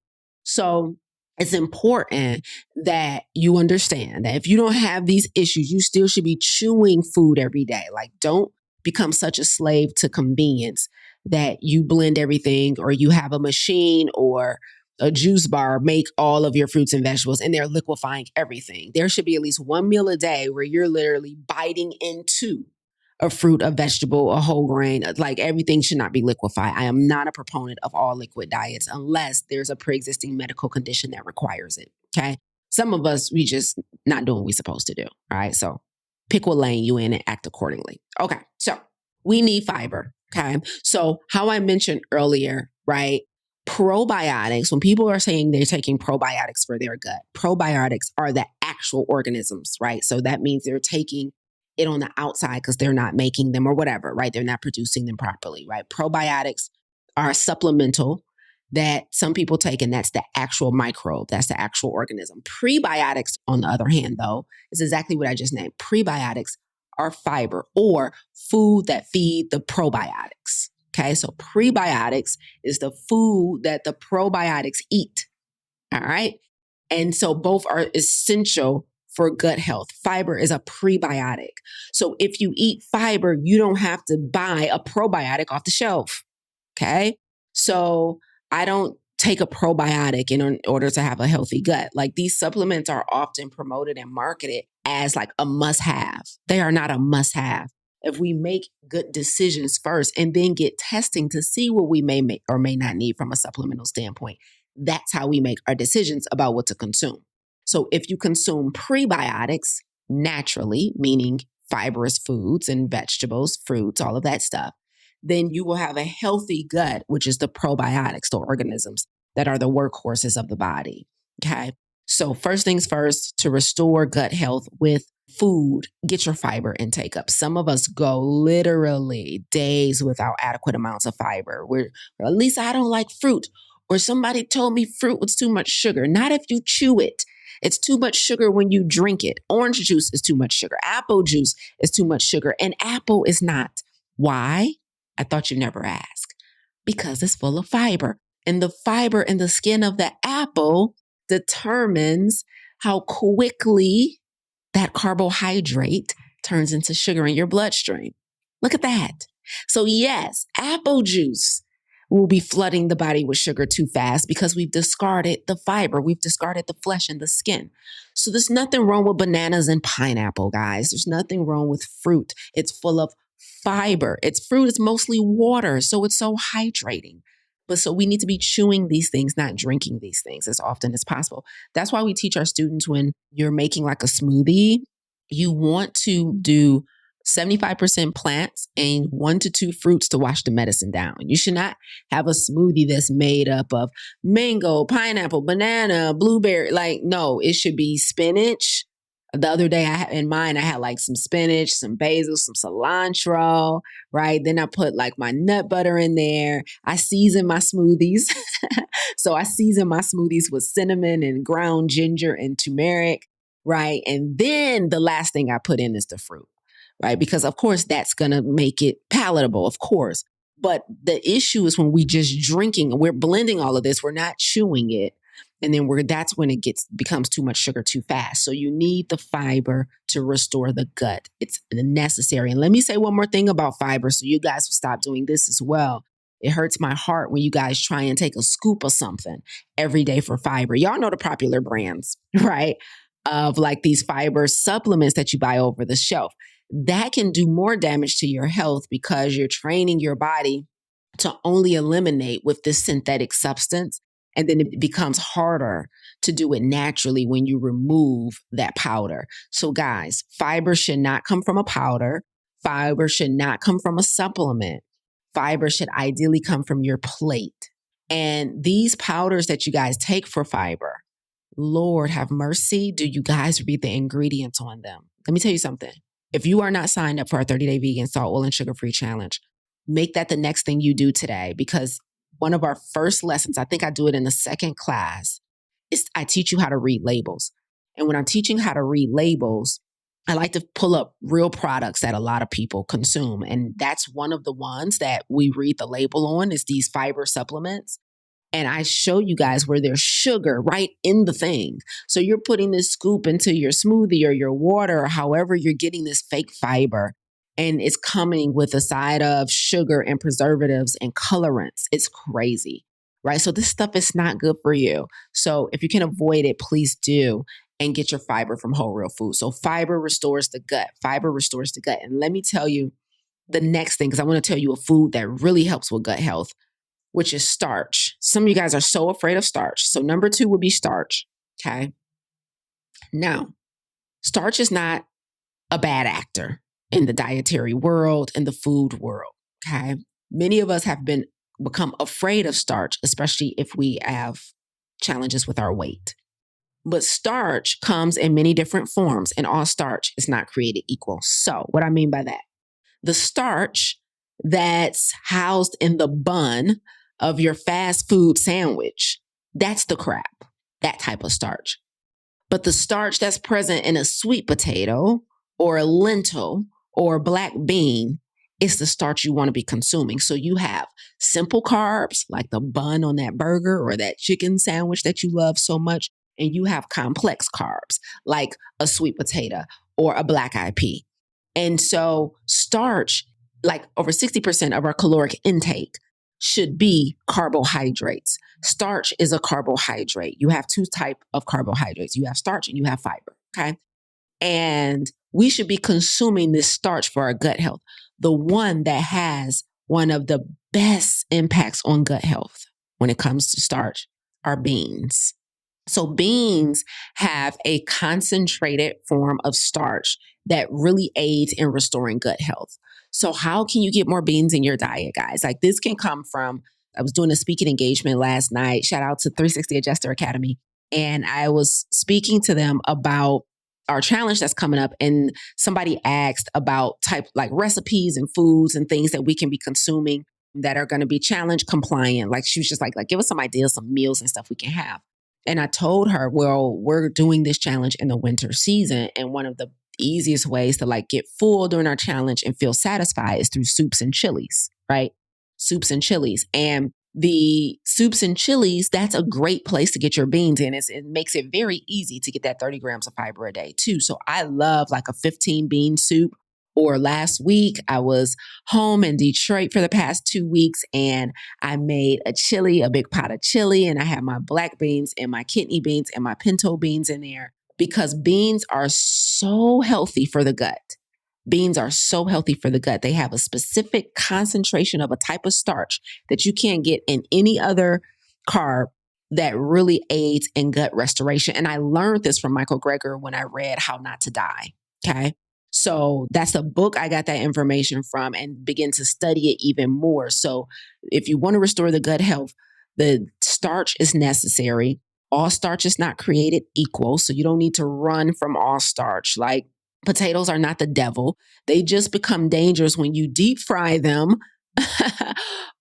So it's important that you understand that if you don't have these issues, you still should be chewing food every day. Like, don't become such a slave to convenience that you blend everything, or you have a machine or a juice bar make all of your fruits and vegetables and they're liquefying everything. There should be at least one meal a day where you're literally biting into a fruit, a vegetable, a whole grain. Like, everything should not be liquefied. I am not a proponent of all liquid diets unless there's a pre-existing medical condition that requires it. Okay. Some of us, we just not doing what we're supposed to do. All right. So pick what lane you in and act accordingly. Okay. So we need fiber. Okay. So how I mentioned earlier, right? Probiotics, when people are saying they're taking probiotics for their gut, probiotics are the actual organisms, right? So that means they're taking it on the outside because they're not making them or whatever, right? They're not producing them properly, right? Probiotics are supplemental that some people take, and that's the actual microbe. That's the actual organism. Prebiotics, on the other hand, though, is exactly what I just named. Prebiotics are fiber or food that feed the probiotics. Okay, so prebiotics is the food that the probiotics eat. All right. And so both are essential for gut health. Fiber is a prebiotic. So if you eat fiber, you don't have to buy a probiotic off the shelf. Okay. So I don't take a probiotic in order to have a healthy gut. Like, these supplements are often promoted and marketed as like a must have. They are not a must have. If we make good decisions first and then get testing to see what we may make or may not need from a supplemental standpoint, that's how we make our decisions about what to consume. So if you consume prebiotics naturally, meaning fibrous foods and vegetables, fruits, all of that stuff, then you will have a healthy gut, which is the probiotics, the organisms that are the workhorses of the body. Okay. So first things first, to restore gut health with food, get your fiber intake up. Some of us go literally days without adequate amounts of fiber. At least I don't like fruit. Or somebody told me fruit was too much sugar. Not if you chew it. It's too much sugar when you drink it. Orange juice is too much sugar. Apple juice is too much sugar. And apple is not. Why? I thought you never asked. Because it's full of fiber. And the fiber in the skin of the apple determines how quickly that carbohydrate turns into sugar in your bloodstream. Look at that. So yes, apple juice will be flooding the body with sugar too fast because we've discarded the fiber. We've discarded the flesh and the skin. So there's nothing wrong with bananas and pineapple, guys. There's nothing wrong with fruit. It's full of fiber. Fruit is mostly water, so it's so hydrating. But so we need to be chewing these things, not drinking these things as often as possible. That's why we teach our students, when you're making like a smoothie, you want to do 75% plants and 1 to 2 fruits to wash the medicine down. You should not have a smoothie that's made up of mango, pineapple, banana, blueberry. Like, no, it should be spinach. The other day I had like some spinach, some basil, some cilantro, right? Then I put like my nut butter in there. I season my smoothies. So I season my smoothies with cinnamon and ground ginger and turmeric, right? And then the last thing I put in is the fruit, right? Because of course that's going to make it palatable, of course. But the issue is when we just drinking, we're blending all of this, we're not chewing it. And then that's when it becomes too much sugar too fast. So you need the fiber to restore the gut. It's necessary. And let me say one more thing about fiber so you guys will stop doing this as well. It hurts my heart when you guys try and take a scoop of something every day for fiber. Y'all know the popular brands, right? Of like these fiber supplements that you buy over the shelf. That can do more damage to your health because you're training your body to only eliminate with this synthetic substance. And then it becomes harder to do it naturally when you remove that powder. So guys, fiber should not come from a powder. Fiber should not come from a supplement. Fiber should ideally come from your plate. And these powders that you guys take for fiber, Lord have mercy, do you guys read the ingredients on them? Let me tell you something. If you are not signed up for our 30-day vegan salt, oil, and sugar-free challenge, make that the next thing you do today, because one of our first lessons, I think I do it in the second class, is I teach you how to read labels. And when I'm teaching how to read labels, I like to pull up real products that a lot of people consume. And that's one of the ones that we read the label on is these fiber supplements. And I show you guys where there's sugar right in the thing. So you're putting this scoop into your smoothie or your water, or however you're getting this fake fiber. And it's coming with a side of sugar and preservatives and colorants. It's crazy, right? So this stuff is not good for you. So if you can avoid it, please do and get your fiber from whole real food. So fiber restores the gut. Fiber restores the gut. And let me tell you the next thing, because I want to tell you a food that really helps with gut health, which is starch. Some of you guys are so afraid of starch. So number 2 would be starch. Okay. Now, starch is not a bad actor in the dietary world, in the food world. Okay. Many of us have become afraid of starch, especially if we have challenges with our weight. But starch comes in many different forms, and all starch is not created equal. So what I mean by that, the starch that's housed in the bun of your fast food sandwich, that's the crap, that type of starch. But the starch that's present in a sweet potato or a lentil or a black bean is the starch you want to be consuming. So you have simple carbs like the bun on that burger or that chicken sandwich that you love so much. And you have complex carbs like a sweet potato or a black eyed pea. And so starch, like over 60% of our caloric intake should be carbohydrates. Starch is a carbohydrate. You have 2 types of carbohydrates. You have starch and you have fiber, okay? And we should be consuming this starch for our gut health. The one that has one of the best impacts on gut health when it comes to starch are beans. So beans have a concentrated form of starch that really aids in restoring gut health. So how can you get more beans in your diet, guys? Like this can come from, I was doing a speaking engagement last night. Shout out to 360 Adjuster Academy. And I was speaking to them about our challenge that's coming up. And somebody asked about like recipes and foods and things that we can be consuming that are going to be challenge compliant. Like she was just like, give us some ideas, some meals and stuff we can have. And I told her, well, we're doing this challenge in the winter season. And one of the easiest ways to like get full during our challenge and feel satisfied is through soups and chilies, right? Soups and chilies. And the soups and chilies, that's a great place to get your beans in. It makes it very easy to get that 30 grams of fiber a day too. So I love like a 15 bean soup. Or last week, I was home in Detroit for the past 2 weeks and I made a big pot of chili, and I had my black beans and my kidney beans and my pinto beans in there because beans are so healthy for the gut. Beans are so healthy for the gut. They have a specific concentration of a type of starch that you can't get in any other carb that really aids in gut restoration. And I learned this from Michael Greger when I read How Not to Die. Okay. So that's a book I got that information from and begin to study it even more. So if you want to restore the gut health, the starch is necessary. All starch is not created equal. So you don't need to run from all starch. Like potatoes are not the devil. They just become dangerous when you deep fry them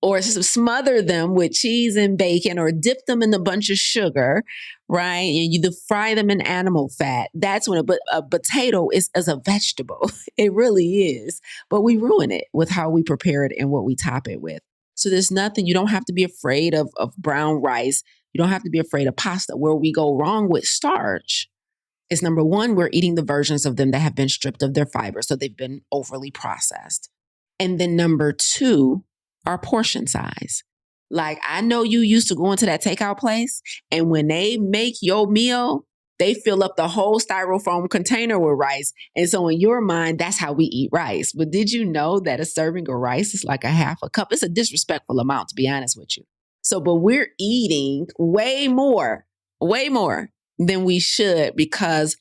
or smother them with cheese and bacon or dip them in a bunch of sugar, right? And you fry them in animal fat. That's when a potato is as a vegetable. It really is. But we ruin it with how we prepare it and what we top it with. So there's nothing, you don't have to be afraid of brown rice. You don't have to be afraid of pasta. Where we go wrong with starch is number 1, we're eating the versions of them that have been stripped of their fiber. So they've been overly processed. And then number 2, our portion size. Like I know you used to go into that takeout place and when they make your meal, they fill up the whole styrofoam container with rice. And so in your mind, that's how we eat rice. But did you know that a serving of rice is like a half a cup? It's a disrespectful amount, to be honest with you. So, but we're eating way more than we should because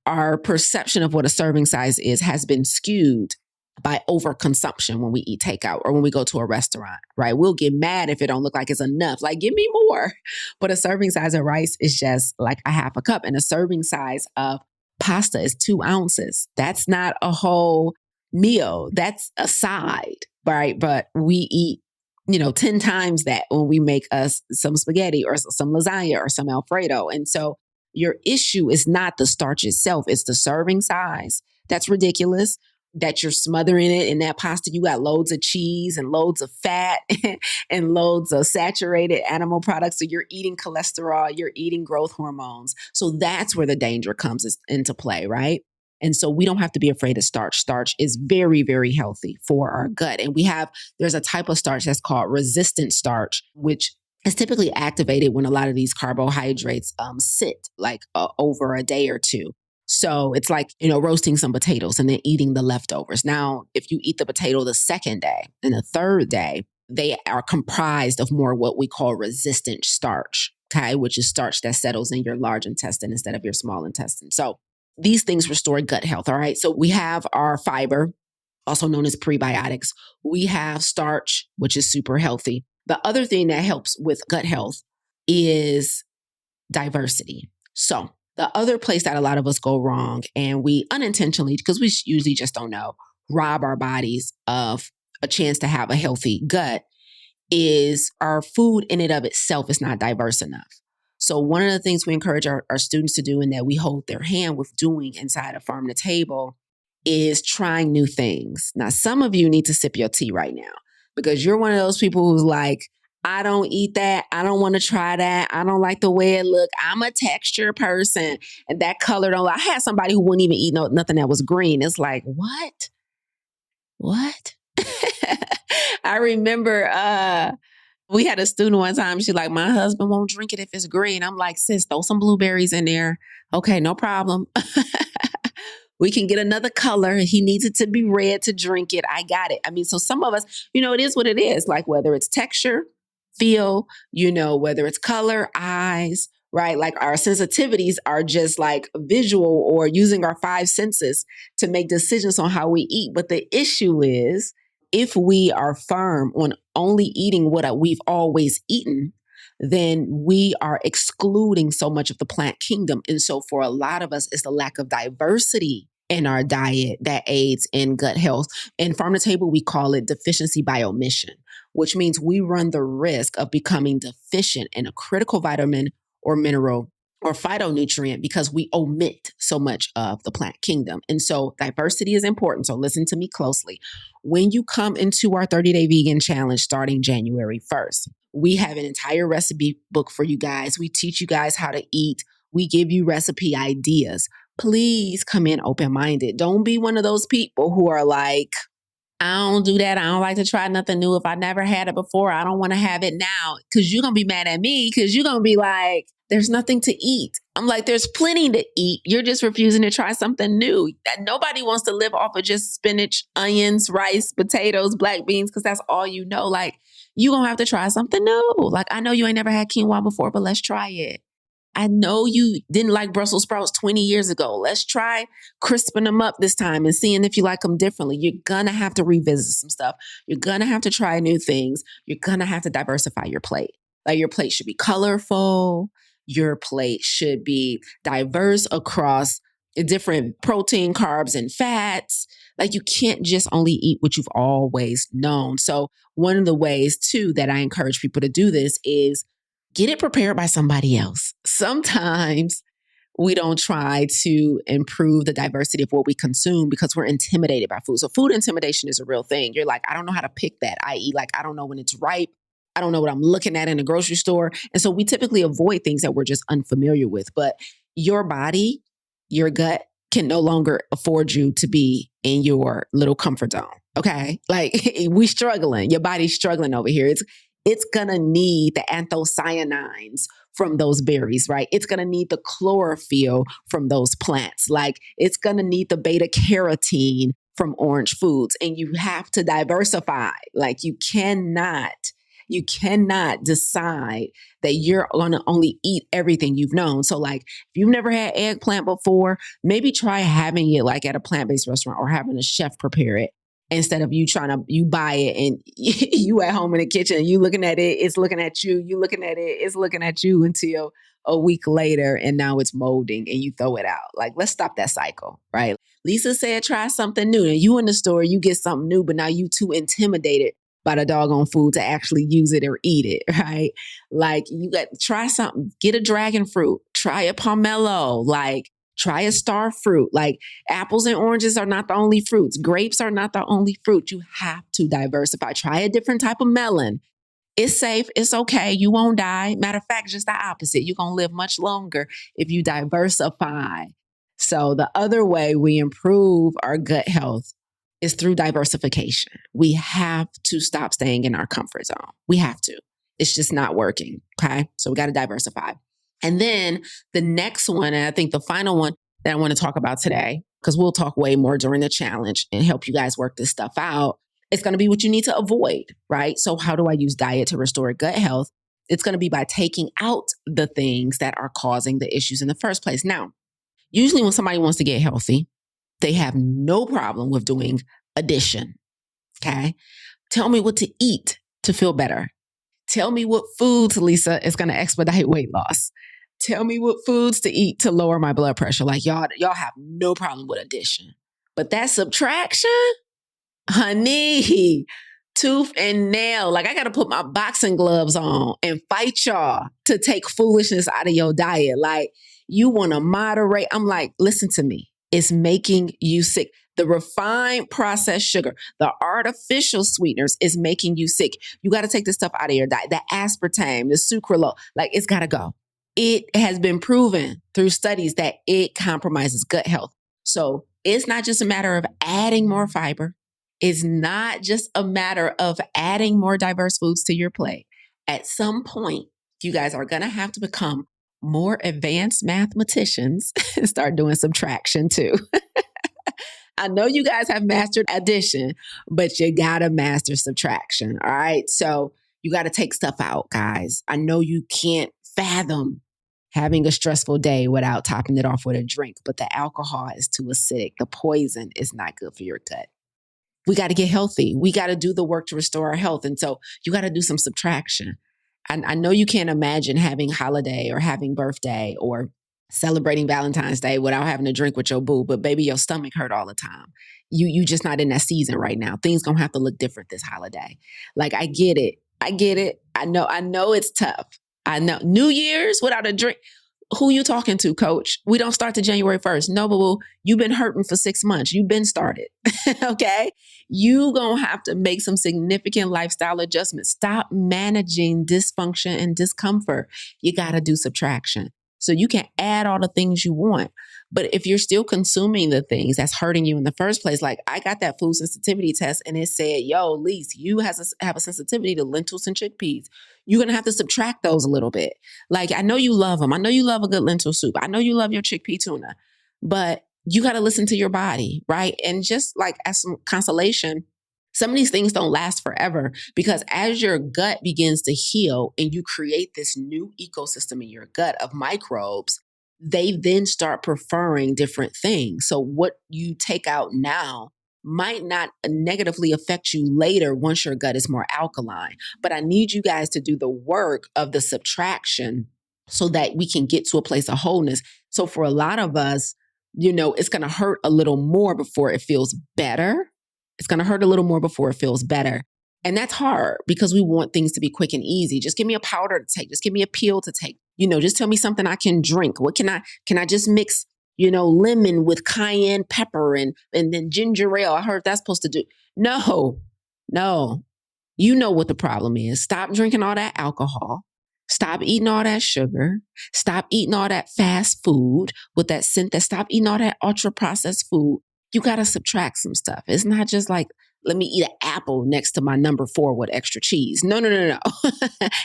our perception of what a serving size is has been skewed by overconsumption when we eat takeout or when we go to a restaurant, right? We'll get mad if it don't look like it's enough. Like, give me more. But a serving size of rice is just like a half a cup. And a serving size of pasta is 2 ounces. That's not a whole meal. That's a side, right? But we eat, 10 times that when we make us some spaghetti or some lasagna or some Alfredo. And so your issue is not the starch itself. It's the serving size that's ridiculous. That you're smothering it in that pasta. You got loads of cheese and loads of fat and loads of saturated animal products. So you're eating cholesterol, you're eating growth hormones. So that's where the danger comes into play, right? And so we don't have to be afraid of starch. Starch is very, very healthy for our gut. And there's a type of starch that's called resistant starch, which is typically activated when a lot of these carbohydrates sit like over a day or two. So it's like, roasting some potatoes and then eating the leftovers. Now, if you eat the potato the second day and the third day, they are comprised of more what we call resistant starch, okay, which is starch that settles in your large intestine instead of your small intestine. So these things restore gut health, all right? So we have our fiber, also known as prebiotics. We have starch, which is super healthy. The other thing that helps with gut health is diversity. So the other place that a lot of us go wrong, and we unintentionally, because we usually just don't know, rob our bodies of a chance to have a healthy gut, is our food in and of itself is not diverse enough. So one of the things we encourage our students to do, and that we hold their hand with doing inside of Farm to Table, is trying new things. Now, some of you need to sip your tea right now, because you're one of those people who's like, I don't eat that. I don't want to try that. I don't like the way it look. I'm a texture person, and that color don't. I had somebody who wouldn't even eat nothing that was green. It's like, what? I remember we had a student one time. She's like, my husband won't drink it if it's green. I'm like, sis, throw some blueberries in there. Okay, no problem. We can get another color. He needs it to be red to drink it. I got it. I mean, so some of us, it is what it is. Like whether it's texture, feel, whether it's color, eyes, right? Like our sensitivities are just like visual or using our five senses to make decisions on how we eat. But the issue is, if we are firm on only eating what we've always eaten, then we are excluding so much of the plant kingdom. And so for a lot of us, it's the lack of diversity in our diet that aids in gut health. In Farm to Table, we call it deficiency by omission, which means we run the risk of becoming deficient in a critical vitamin or mineral or phytonutrient because we omit so much of the plant kingdom. And so diversity is important. So listen to me closely. When you come into our 30-day vegan challenge starting January 1st, we have an entire recipe book for you guys. We teach you guys how to eat. We give you recipe ideas. Please come in open-minded. Don't be one of those people who are like, I don't do that. I don't like to try nothing new. If I never had it before, I don't want to have it now. Because you're going to be mad at me because you're going to be like, there's nothing to eat. I'm like, there's plenty to eat. You're just refusing to try something new. Nobody wants to live off of just spinach, onions, rice, potatoes, black beans, because that's all you know. Like, you're going to have to try something new. Like, I know you ain't never had quinoa before, but let's try it. I know you didn't like Brussels sprouts 20 years ago. Let's try crisping them up this time and seeing if you like them differently. You're going to have to revisit some stuff. You're going to have to try new things. You're going to have to diversify your plate. Like your plate should be colorful. Your plate should be diverse across different protein, carbs, and fats. Like you can't just only eat what you've always known. So one of the ways too that I encourage people to do this is get it prepared by somebody else. Sometimes we don't try to improve the diversity of what we consume because we're intimidated by food. So food intimidation is a real thing. You're like, I don't know how to pick that, i.e. like, I don't know when it's ripe. I don't know what I'm looking at in the grocery store. And so we typically avoid things that we're just unfamiliar with. But your body, your gut can no longer afford you to be in your little comfort zone. Okay? Like we struggling. Your body's struggling over here. It's going to need the anthocyanins from those berries, right? It's going to need the chlorophyll from those plants. Like it's going to need the beta carotene from orange foods. And you have to diversify. Like you cannot decide that you're going to only eat everything you've known. So like if you've never had eggplant before, maybe try having it like at a plant-based restaurant or having a chef prepare it. Instead of you buy it and you at home in the kitchen and you looking at it, it's looking at you, you looking at it, it's looking at you until a week later and now it's molding and you throw it out. Like, let's stop that cycle, right? Lisa said, try something new. And you in the store, you get something new, but now you too intimidated by the doggone food to actually use it or eat it, right? Like you got to try something, get a dragon fruit, try a pomelo, like Try a star fruit. Like apples and oranges are not the only fruits. Grapes are not the only fruit. You have to diversify. Try a different type of melon. It's safe. It's okay. You won't die. Matter of fact, just the opposite. You're going to live much longer if you diversify. So the other way we improve our gut health is through diversification. We have to stop staying in our comfort zone. We have to. It's just not working. Okay. So we got to diversify. And then the next one, and I think the final one that I want to talk about today, because we'll talk way more during the challenge and help you guys work this stuff out, it's going to be what you need to avoid, right? So how do I use diet to restore gut health? It's going to be by taking out the things that are causing the issues in the first place. Now, usually when somebody wants to get healthy, they have no problem with doing addition, okay? Tell me what to eat to feel better. Tell me what foods, Lisa, is going to expedite weight loss. Tell me what foods to eat to lower my blood pressure. Like y'all have no problem with addition. But that subtraction, honey, tooth and nail. Like I got to put my boxing gloves on and fight y'all to take foolishness out of your diet. Like you want to moderate. I'm like, listen to me. It's making you sick. The refined processed sugar, the artificial sweeteners is making you sick. You got to take this stuff out of your diet. The aspartame, the sucralose, like it's got to go. It has been proven through studies that it compromises gut health. So it's not just a matter of adding more fiber. It's not just a matter of adding more diverse foods to your plate. At some point, you guys are going to have to become more advanced mathematicians and start doing subtraction too. I know you guys have mastered addition, but you got to master subtraction. All right. So you got to take stuff out, guys. I know you can't fathom having a stressful day without topping it off with a drink, but the alcohol is too acidic. The poison is not good for your gut. We got to get healthy. We got to do the work to restore our health. And so you got to do some subtraction. I know you can't imagine having holiday or having birthday or celebrating Valentine's Day without having to drink with your boo, but baby, your stomach hurt all the time. You just not in that season right now. Things gonna have to look different this holiday. Like I get it. I know it's tough. I know New Year's without a drink. Who you talking to, coach? We don't start to January 1st. No, boo, you've been hurting for 6 months. You've been started. Okay. You gonna have to make some significant lifestyle adjustments. Stop managing dysfunction and discomfort. You got to do subtraction. So you can add all the things you want. But if you're still consuming the things that's hurting you in the first place, like I got that food sensitivity test and it said, yo, Lise, you have a sensitivity to lentils and chickpeas. You're going to have to subtract those a little bit. Like, I know you love them. I know you love a good lentil soup. I know you love your chickpea tuna, but you got to listen to your body, right? And just like as some consolation, some of these things don't last forever because as your gut begins to heal and you create this new ecosystem in your gut of microbes, they then start preferring different things. So what you take out now might not negatively affect you later once your gut is more alkaline. But I need you guys to do the work of the subtraction so that we can get to a place of wholeness. So for a lot of us, it's going to hurt a little more before it feels better. It's going to hurt a little more before it feels better. And that's hard because we want things to be quick and easy. Just give me a powder to take. Just give me a pill to take. Just tell me something I can drink. What can I just mix, lemon with cayenne pepper and then ginger ale? I heard that's supposed to do. No. You know what the problem is. Stop drinking all that alcohol. Stop eating all that sugar. Stop eating all that fast food with that scent. Stop eating all that ultra processed food. You got to subtract some stuff. It's not just like, let me eat an apple next to my number 4 with extra cheese. No.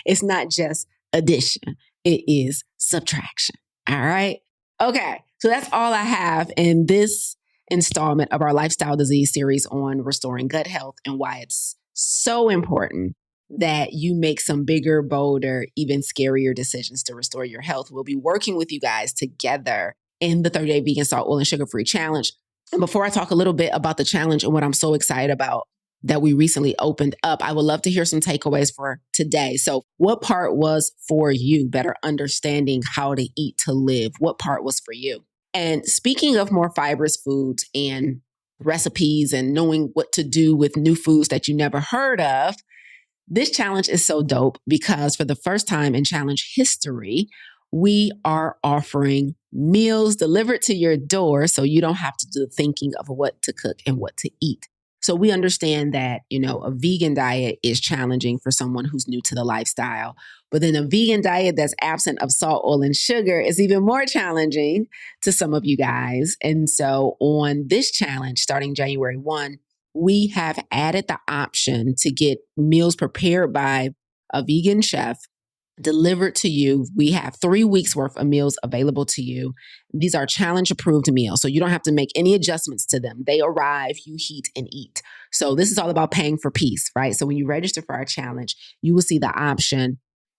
It's not just addition. It is subtraction. All right. Okay. So that's all I have in this installment of our lifestyle disease series on restoring gut health and why it's so important that you make some bigger, bolder, even scarier decisions to restore your health. We'll be working with you guys together in the 30-day vegan salt, oil, and sugar-free challenge. And before I talk a little bit about the challenge and what I'm so excited about that we recently opened up, I would love to hear some takeaways for today. So what part was for you? Better understanding how to eat to live. What part was for you? And speaking of more fibrous foods and recipes and knowing what to do with new foods that you never heard of, this challenge is so dope because for the first time in challenge history, we are offering meals delivered to your door so you don't have to do the thinking of what to cook and what to eat. So we understand that, a vegan diet is challenging for someone who's new to the lifestyle. But then a vegan diet that's absent of salt, oil, and sugar is even more challenging to some of you guys. And so on this challenge, starting January 1, we have added the option to get meals prepared by a vegan chef delivered to you. We have 3 weeks worth of meals available to you. These are challenge approved meals, so you don't have to make any adjustments to them. They arrive, you heat and eat. So this is all about paying for peace, right? So when you register for our challenge, you will see the option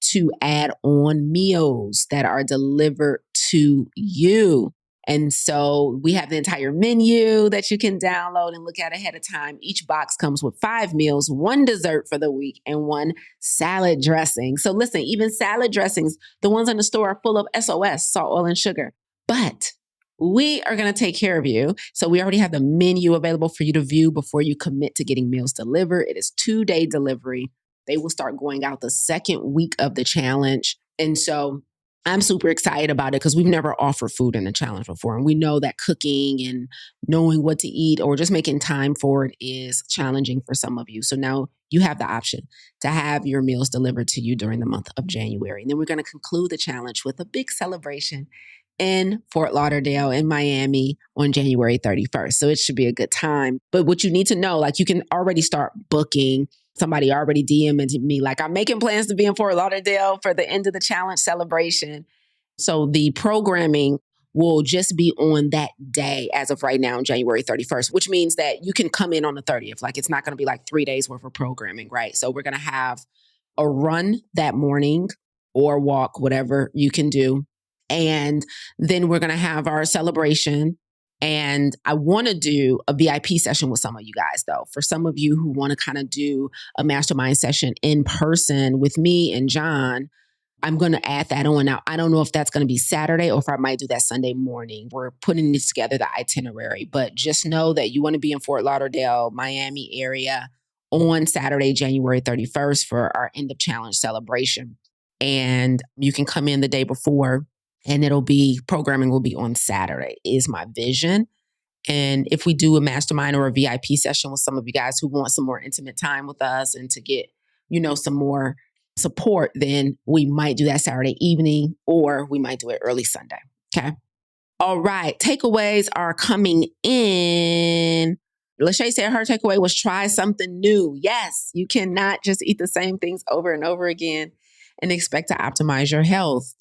to add on meals that are delivered to you. And so we have the entire menu that you can download and look at ahead of time. Each box comes with 5 meals, 1 dessert for the week, and 1 salad dressing. So listen, even salad dressings, the ones in the store are full of SOS, salt, oil, and sugar. But we are going to take care of you. So we already have the menu available for you to view before you commit to getting meals delivered. It is 2-day delivery. They will start going out the second week of the challenge. And so I'm super excited about it because we've never offered food in the challenge before. And we know that cooking and knowing what to eat or just making time for it is challenging for some of you. So now you have the option to have your meals delivered to you during the month of January. And then we're going to conclude the challenge with a big celebration in Fort Lauderdale in Miami on January 31st. So it should be a good time. But what you need to know, you can already start booking. Somebody already DM'd me, I'm making plans to be in Fort Lauderdale for the end of the challenge celebration. So the programming will just be on that day as of right now, January 31st, which means that you can come in on the 30th. It's not going to be 3 days worth of programming, right? So we're going to have a run that morning or walk, whatever you can do. And then we're going to have our celebration. And I want to do a VIP session with some of you guys, though. For some of you who want to kind of do a mastermind session in person with me and John, I'm going to add that on. Now, I don't know if that's going to be Saturday or if I might do that Sunday morning. We're putting this together, the itinerary. But just know that you want to be in Fort Lauderdale, Miami area on Saturday, January 31st for our end of challenge celebration. And you can come in the day before. And programming will be on Saturday, is my vision. And if we do a mastermind or a VIP session with some of you guys who want some more intimate time with us and to get, some more support, then we might do that Saturday evening or we might do it early Sunday. Okay. All right. Takeaways are coming in. Lachey said her takeaway was try something new. Yes, you cannot just eat the same things over and over again and expect to optimize your health.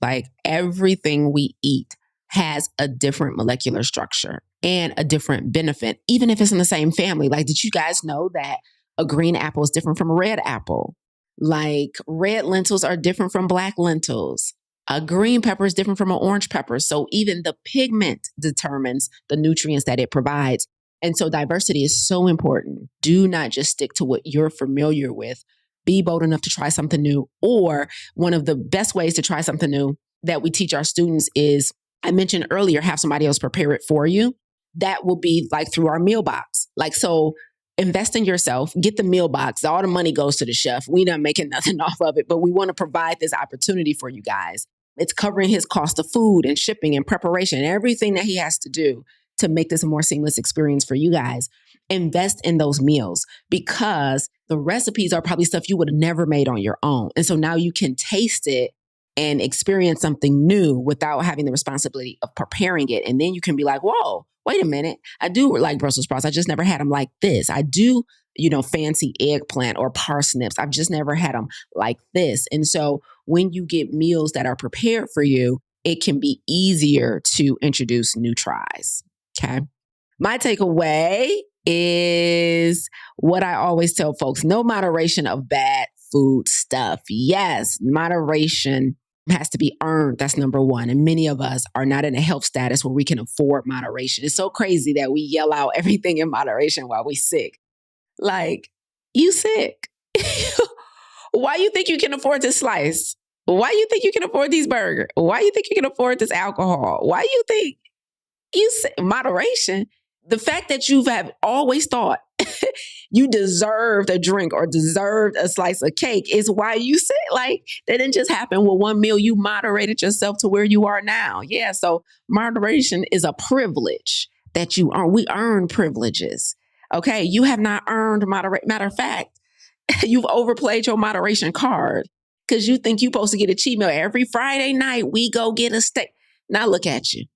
Everything we eat has a different molecular structure and a different benefit, even if it's in the same family. Did you guys know that a green apple is different from a red apple? Red lentils are different from black lentils. A green pepper is different from an orange pepper. So even the pigment determines the nutrients that it provides. And so diversity is so important. Do not just stick to what you're familiar with. Be bold enough to try something new. Or one of the best ways to try something new that we teach our students is, I mentioned earlier, have somebody else prepare it for you. That will be through our meal box. So invest in yourself, get the meal box. All the money goes to the chef. We're not making nothing off of it, but we want to provide this opportunity for you guys. It's covering his cost of food and shipping and preparation, everything that he has to do to make this a more seamless experience for you guys. Invest in those meals because the recipes are probably stuff you would have never made on your own. And so now you can taste it and experience something new without having the responsibility of preparing it. And then you can be like, whoa, wait a minute. I do like Brussels sprouts. I just never had them like this. I do, fancy eggplant or parsnips. I've just never had them like this. And so when you get meals that are prepared for you, it can be easier to introduce new tries. Okay. My takeaway is what I always tell folks: no moderation of bad food stuff. Yes, moderation has to be earned. That's number one. And many of us are not in a health status where we can afford moderation. It's so crazy that we yell out everything in moderation while we sick. You sick. Why you think you can afford this slice? Why you think you can afford these burgers? Why you think you can afford this alcohol? Why you think you sick? Moderation? The fact that you have always thought you deserved a drink or deserved a slice of cake is why you said, like, that didn't just happen with one meal. You moderated yourself to where you are now. Yeah. So moderation is a privilege that you earn. We earn privileges. Okay. You have not earned moderate. Matter of fact, you've overplayed your moderation card because you think you're supposed to get a cheat meal every Friday night. We go get a steak. Now look at you.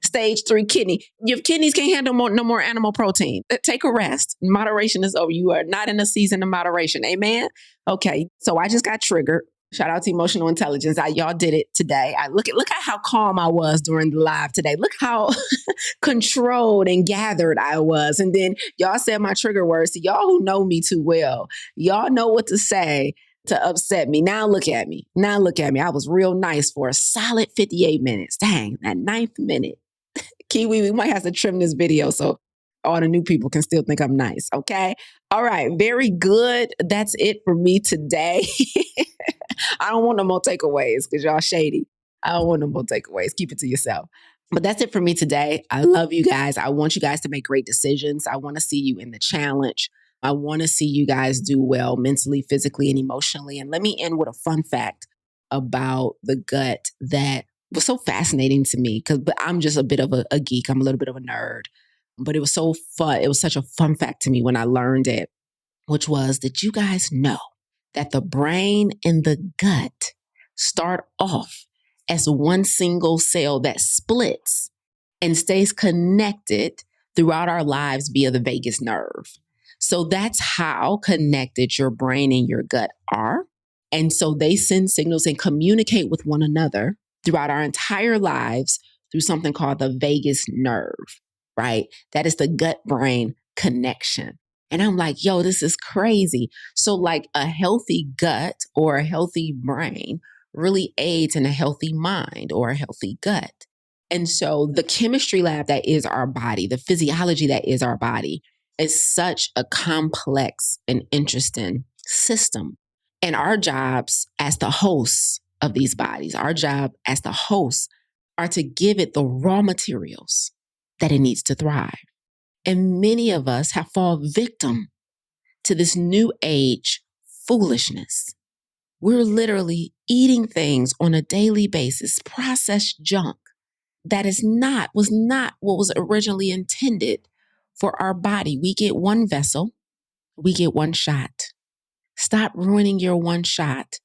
Stage 3 kidney. Your kidneys can't handle no more animal protein. Take a rest. Moderation is over. You are not in a season of moderation. Amen. Okay. So I just got triggered. Shout out to emotional intelligence. Y'all did it today. Look at how calm I was during the live today. Look how controlled and gathered I was. And then y'all said my trigger words. So y'all who know me too well, y'all know what to say to upset me. Now look at me. I was real nice for a solid 58 minutes. Dang, that 9th minute. Kiwi, we might have to trim this video so all the new people can still think I'm nice. Okay. All right. Very good. That's it for me today. I don't want no more takeaways because y'all shady. I don't want no more takeaways. Keep it to yourself. But that's it for me today. I love you guys. I want you guys to make great decisions. I want to see you in the challenge. I want to see you guys do well mentally, physically, and emotionally. And let me end with a fun fact about the gut that was so fascinating to me but I'm just a bit of a geek. I'm a little bit of a nerd, but it was so fun. It was such a fun fact to me when I learned it, which was that you guys know that the brain and the gut start off as one single cell that splits and stays connected throughout our lives via the vagus nerve. So that's how connected your brain and your gut are. And so they send signals and communicate with one another throughout our entire lives through something called the vagus nerve, right? That is the gut-brain connection. And I'm like, yo, this is crazy. So like a healthy gut or a healthy brain really aids in a healthy mind or a healthy gut. And so the chemistry lab that is our body, the physiology that is our body, is such a complex and interesting system. And our jobs as the hosts of these bodies, our job as the hosts are to give it the raw materials that it needs to thrive. And many of us have fallen victim to this new age foolishness. We're literally eating things on a daily basis, processed junk that was not what was originally intended for our body. We get one vessel, we get one shot. Stop ruining your one shot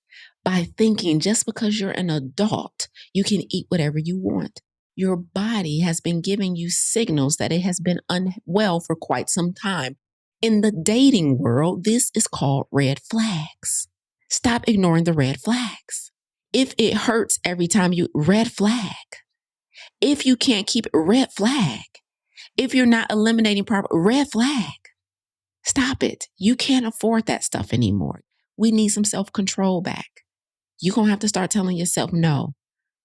by thinking just because you're an adult, you can eat whatever you want. Your body has been giving you signals that it has been unwell for quite some time. In the dating world, this is called red flags. Stop ignoring the red flags. If it hurts every time red flag. If you can't keep it, red flag. If you're not eliminating proper, red flag. Stop it. You can't afford that stuff anymore. We need some self-control back. You're going to have to start telling yourself no.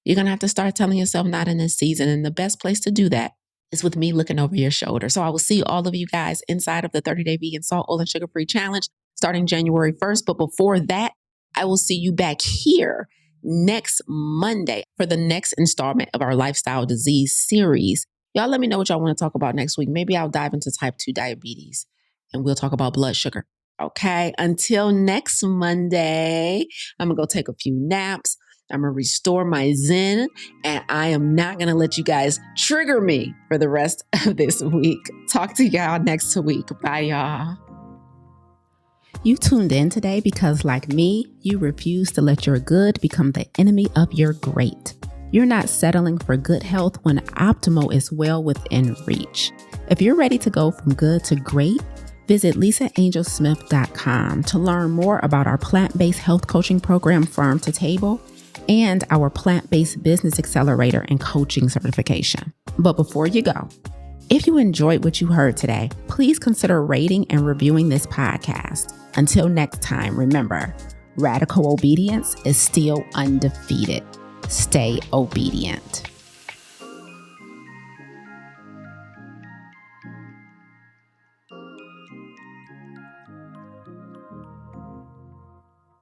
You're going to have to start telling yourself not in this season. And the best place to do that is with me looking over your shoulder. So I will see all of you guys inside of the 30-day vegan salt, oil, and sugar-free challenge starting January 1st. But before that, I will see you back here next Monday for the next installment of our lifestyle disease series. Y'all let me know what y'all want to talk about next week. Maybe I'll dive into type 2 diabetes and we'll talk about blood sugar. Okay, until next Monday, I'm going to go take a few naps. I'm going to restore my zen, and I am not going to let you guys trigger me for the rest of this week. Talk to y'all next week. Bye, y'all. You tuned in today because, like me, you refuse to let your good become the enemy of your great. You're not settling for good health when optimal is well within reach. If you're ready to go from good to great, visit lisaangelsmith.com to learn more about our plant-based health coaching program, Farm to Table, and our plant-based business accelerator and coaching certification. But before you go, if you enjoyed what you heard today, please consider rating and reviewing this podcast. Until next time, remember, radical obedience is still undefeated. Stay obedient.